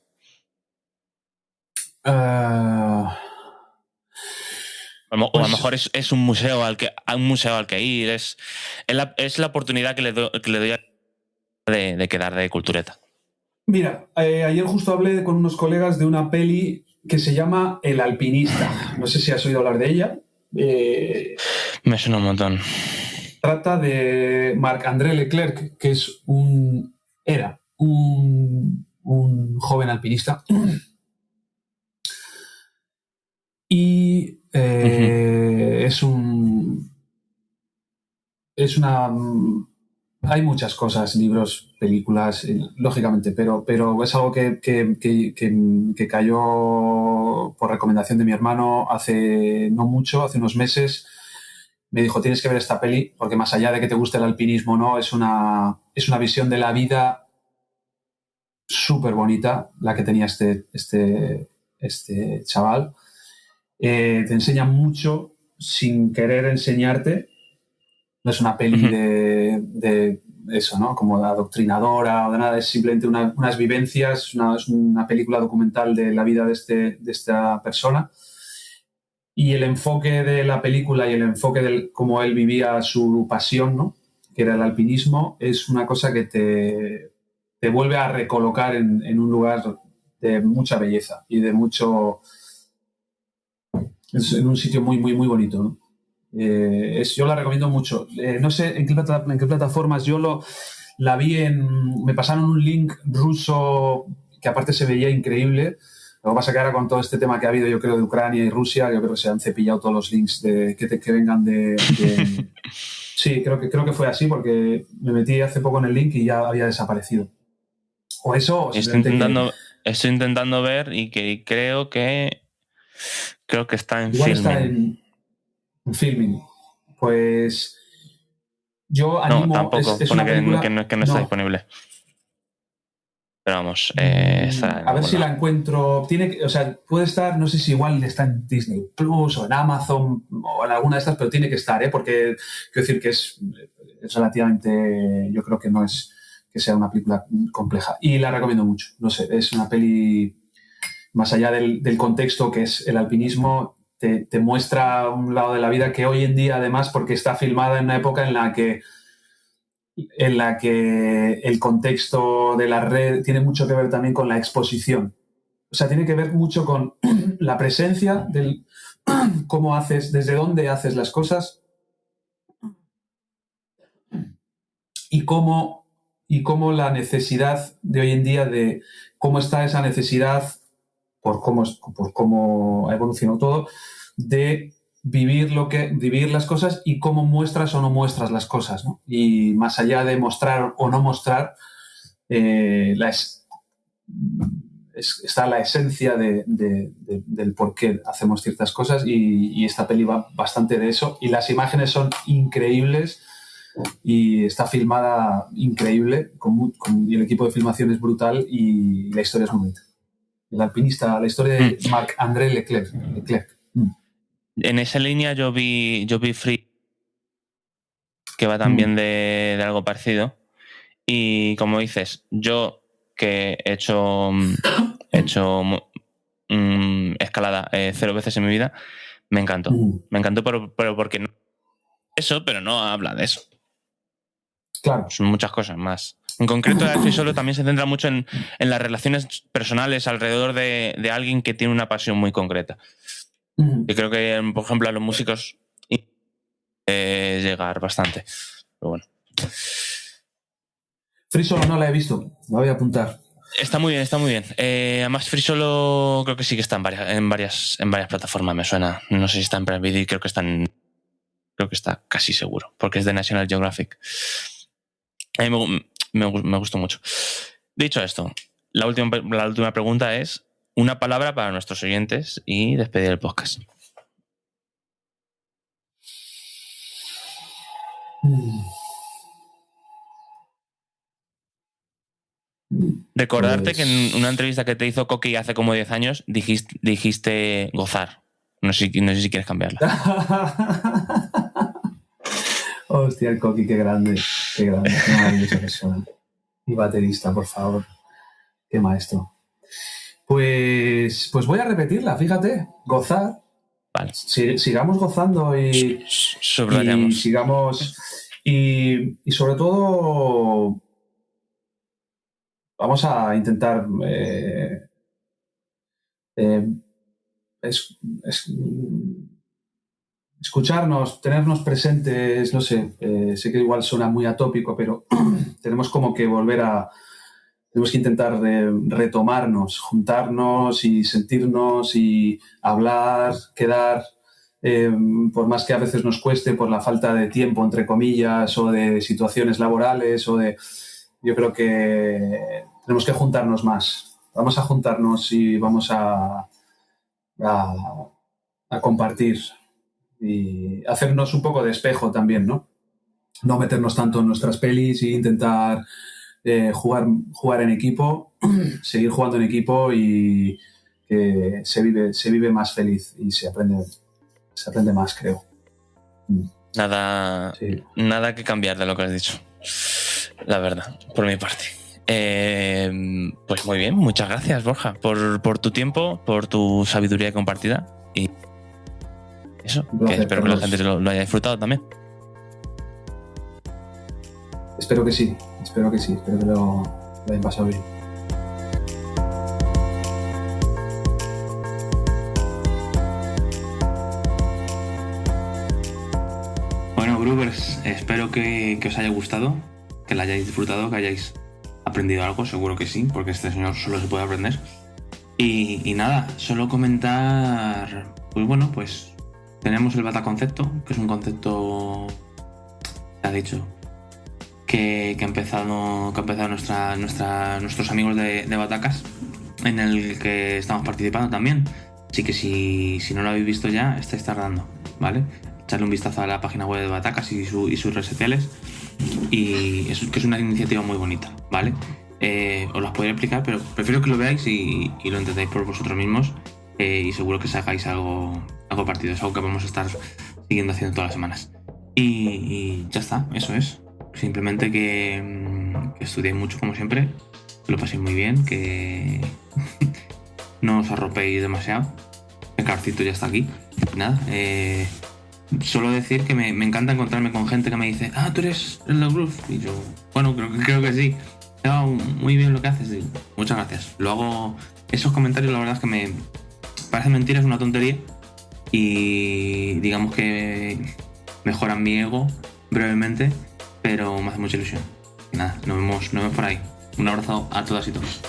Ah, O a lo mejor pues es un museo al que ir, es la oportunidad que le doy de quedar de cultureta. mira, ayer justo hablé con unos colegas de una peli que se llama El Alpinista. No sé si has oído hablar de ella. Eh, Me suena un montón. Trata de Marc-André Leclerc, que era un joven alpinista. Y Ujú. es una... Hay muchas cosas, libros, películas, lógicamente, pero es algo que cayó por recomendación de mi hermano hace no mucho, hace unos meses. Me dijo, tienes que ver esta peli, porque más allá de que te guste el alpinismo, ¿no? Es una visión de la vida súper bonita, la que tenía este chaval. Te enseña mucho sin querer enseñarte. No es una peli Ujú. de eso, ¿no? Como de adoctrinadora o de nada, es simplemente unas vivencias, es una película documental de la vida de esta persona. Y el enfoque de la película y el enfoque de cómo él vivía su pasión, ¿no? Que era el alpinismo, es una cosa que te vuelve a recolocar en un lugar de mucha belleza y de mucho... Es en un sitio muy, muy, muy bonito, ¿no? Yo la recomiendo mucho. No sé en qué plataformas. La vi me pasaron un link ruso que aparte se veía increíble. Lo que pasa que ahora con todo este tema que ha habido, yo creo, de Ucrania y Rusia, yo creo que se han cepillado todos los links que vengan Sí, creo que fue así porque me metí hace poco en el link y ya había desaparecido. O eso, o Estoy simplemente que intentando, estoy intentando ver y que creo que está en igual está Filmin. en filming. Pues Yo animo... No, tampoco. Es Pone una película... que no está disponible. Pero vamos, está a ver si la encuentro. O sea, puede estar, no sé si igual está en Disney Plus o en Amazon o en alguna de estas, pero tiene que estar, porque quiero decir que es relativamente, yo creo que no es que sea una película compleja. Y la recomiendo mucho. No sé, es una peli más allá del contexto que es el alpinismo, te muestra un lado de la vida que hoy en día, además, porque está filmada en una época en la que el contexto de la red tiene mucho que ver también con la exposición. O sea, tiene que ver mucho con la presencia del cómo haces, desde dónde haces las cosas y cómo la necesidad de hoy en día, de cómo está esa necesidad, por cómo ha evolucionado todo, de vivir las cosas y cómo muestras o no muestras las cosas, ¿no? Y más allá de mostrar o no mostrar, está la esencia del por qué hacemos ciertas cosas, y esta peli va bastante de eso, y las imágenes son increíbles y está filmada increíble, y el equipo de filmación es brutal y la historia es muy bonita. El alpinista, la historia de Marc-André Leclerc. En esa línea yo vi Free, que va también de algo parecido. Y como dices, yo que he hecho escalada 0 veces en mi vida, me encantó. Me encantó, pero porque no eso, pero no habla de eso. Claro. Son muchas cosas más. En concreto, el Free Solo también se centra mucho en las relaciones personales alrededor de alguien que tiene una pasión muy concreta. Yo creo que, por ejemplo, a los músicos llegar bastante. Pero bueno. Free Solo no la he visto, la voy a apuntar. Está muy bien, está muy bien. Además, Free Solo creo que sí que está en varias plataformas, me suena. No sé si está en Prime Video, creo que está casi seguro, porque es de National Geographic. A mí me gustó mucho. Dicho esto, la última pregunta es una palabra para nuestros oyentes y despedir el podcast. Recordarte que en una entrevista que te hizo Coqui hace como 10 años dijiste gozar. No sé si quieres cambiarla. Hostia, el Coqui, qué grande, qué maravillosa persona. Y baterista, por favor. Qué maestro. Pues voy a repetirla, fíjate. Gozar. Vale. Sigamos gozando y sigamos. Y sobre todo, vamos a intentar escucharnos, tenernos presentes. No sé, sé que igual suena muy atópico, pero tenemos como que tenemos que intentar retomarnos, juntarnos y sentirnos y hablar, quedar, por más que a veces nos cueste por la falta de tiempo, entre comillas, o de situaciones laborales, yo creo que tenemos que juntarnos más. Vamos a juntarnos y vamos a compartir y hacernos un poco de espejo también, ¿no? No meternos tanto en nuestras pelis e intentar jugar en equipo, seguir jugando en equipo, y que se vive más feliz y se aprende más, creo. Nada que cambiar de lo que has dicho, la verdad, por mi parte. Pues muy bien, muchas gracias, Borja, por tu tiempo, por tu sabiduría compartida, y eso, que espero que la gente lo haya disfrutado también. Espero que sí, espero que lo hayan pasado bien. Bueno, Groovers, espero que os haya gustado, que la hayáis disfrutado, que hayáis aprendido algo, seguro que sí, porque este señor solo se puede aprender. Y nada, solo comentar, pues bueno, pues tenemos el Bata Concepto, que es un concepto, te ha dicho, que ha empezado nuestros amigos de Batacas, en el que estamos participando también. Así que si no lo habéis visto ya, estáis tardando, ¿vale? echarle un vistazo a la página web de Batacas y sus redes sociales. Y eso, que es una iniciativa muy bonita, ¿vale? Os las podría explicar, pero prefiero que lo veáis y lo entendáis por vosotros mismos, y seguro que sacáis algo partido. Es algo que vamos a estar siguiendo haciendo todas las semanas. Y ya está, eso es. Simplemente que estudiéis mucho como siempre, que lo paséis muy bien, que no os arropéis demasiado. El Carcito ya está aquí. Nada, solo decir que me encanta encontrarme con gente que me dice: tú eres el Love Groove. Y yo, bueno, creo que sí. He hago muy bien lo que haces. Y muchas gracias. Lo hago. Esos comentarios, la verdad es que me parece mentira, es una tontería. Y digamos que mejoran mi ego brevemente, pero me hace mucha ilusión. Y nada, nos vemos por ahí. Un abrazo a todas y todos.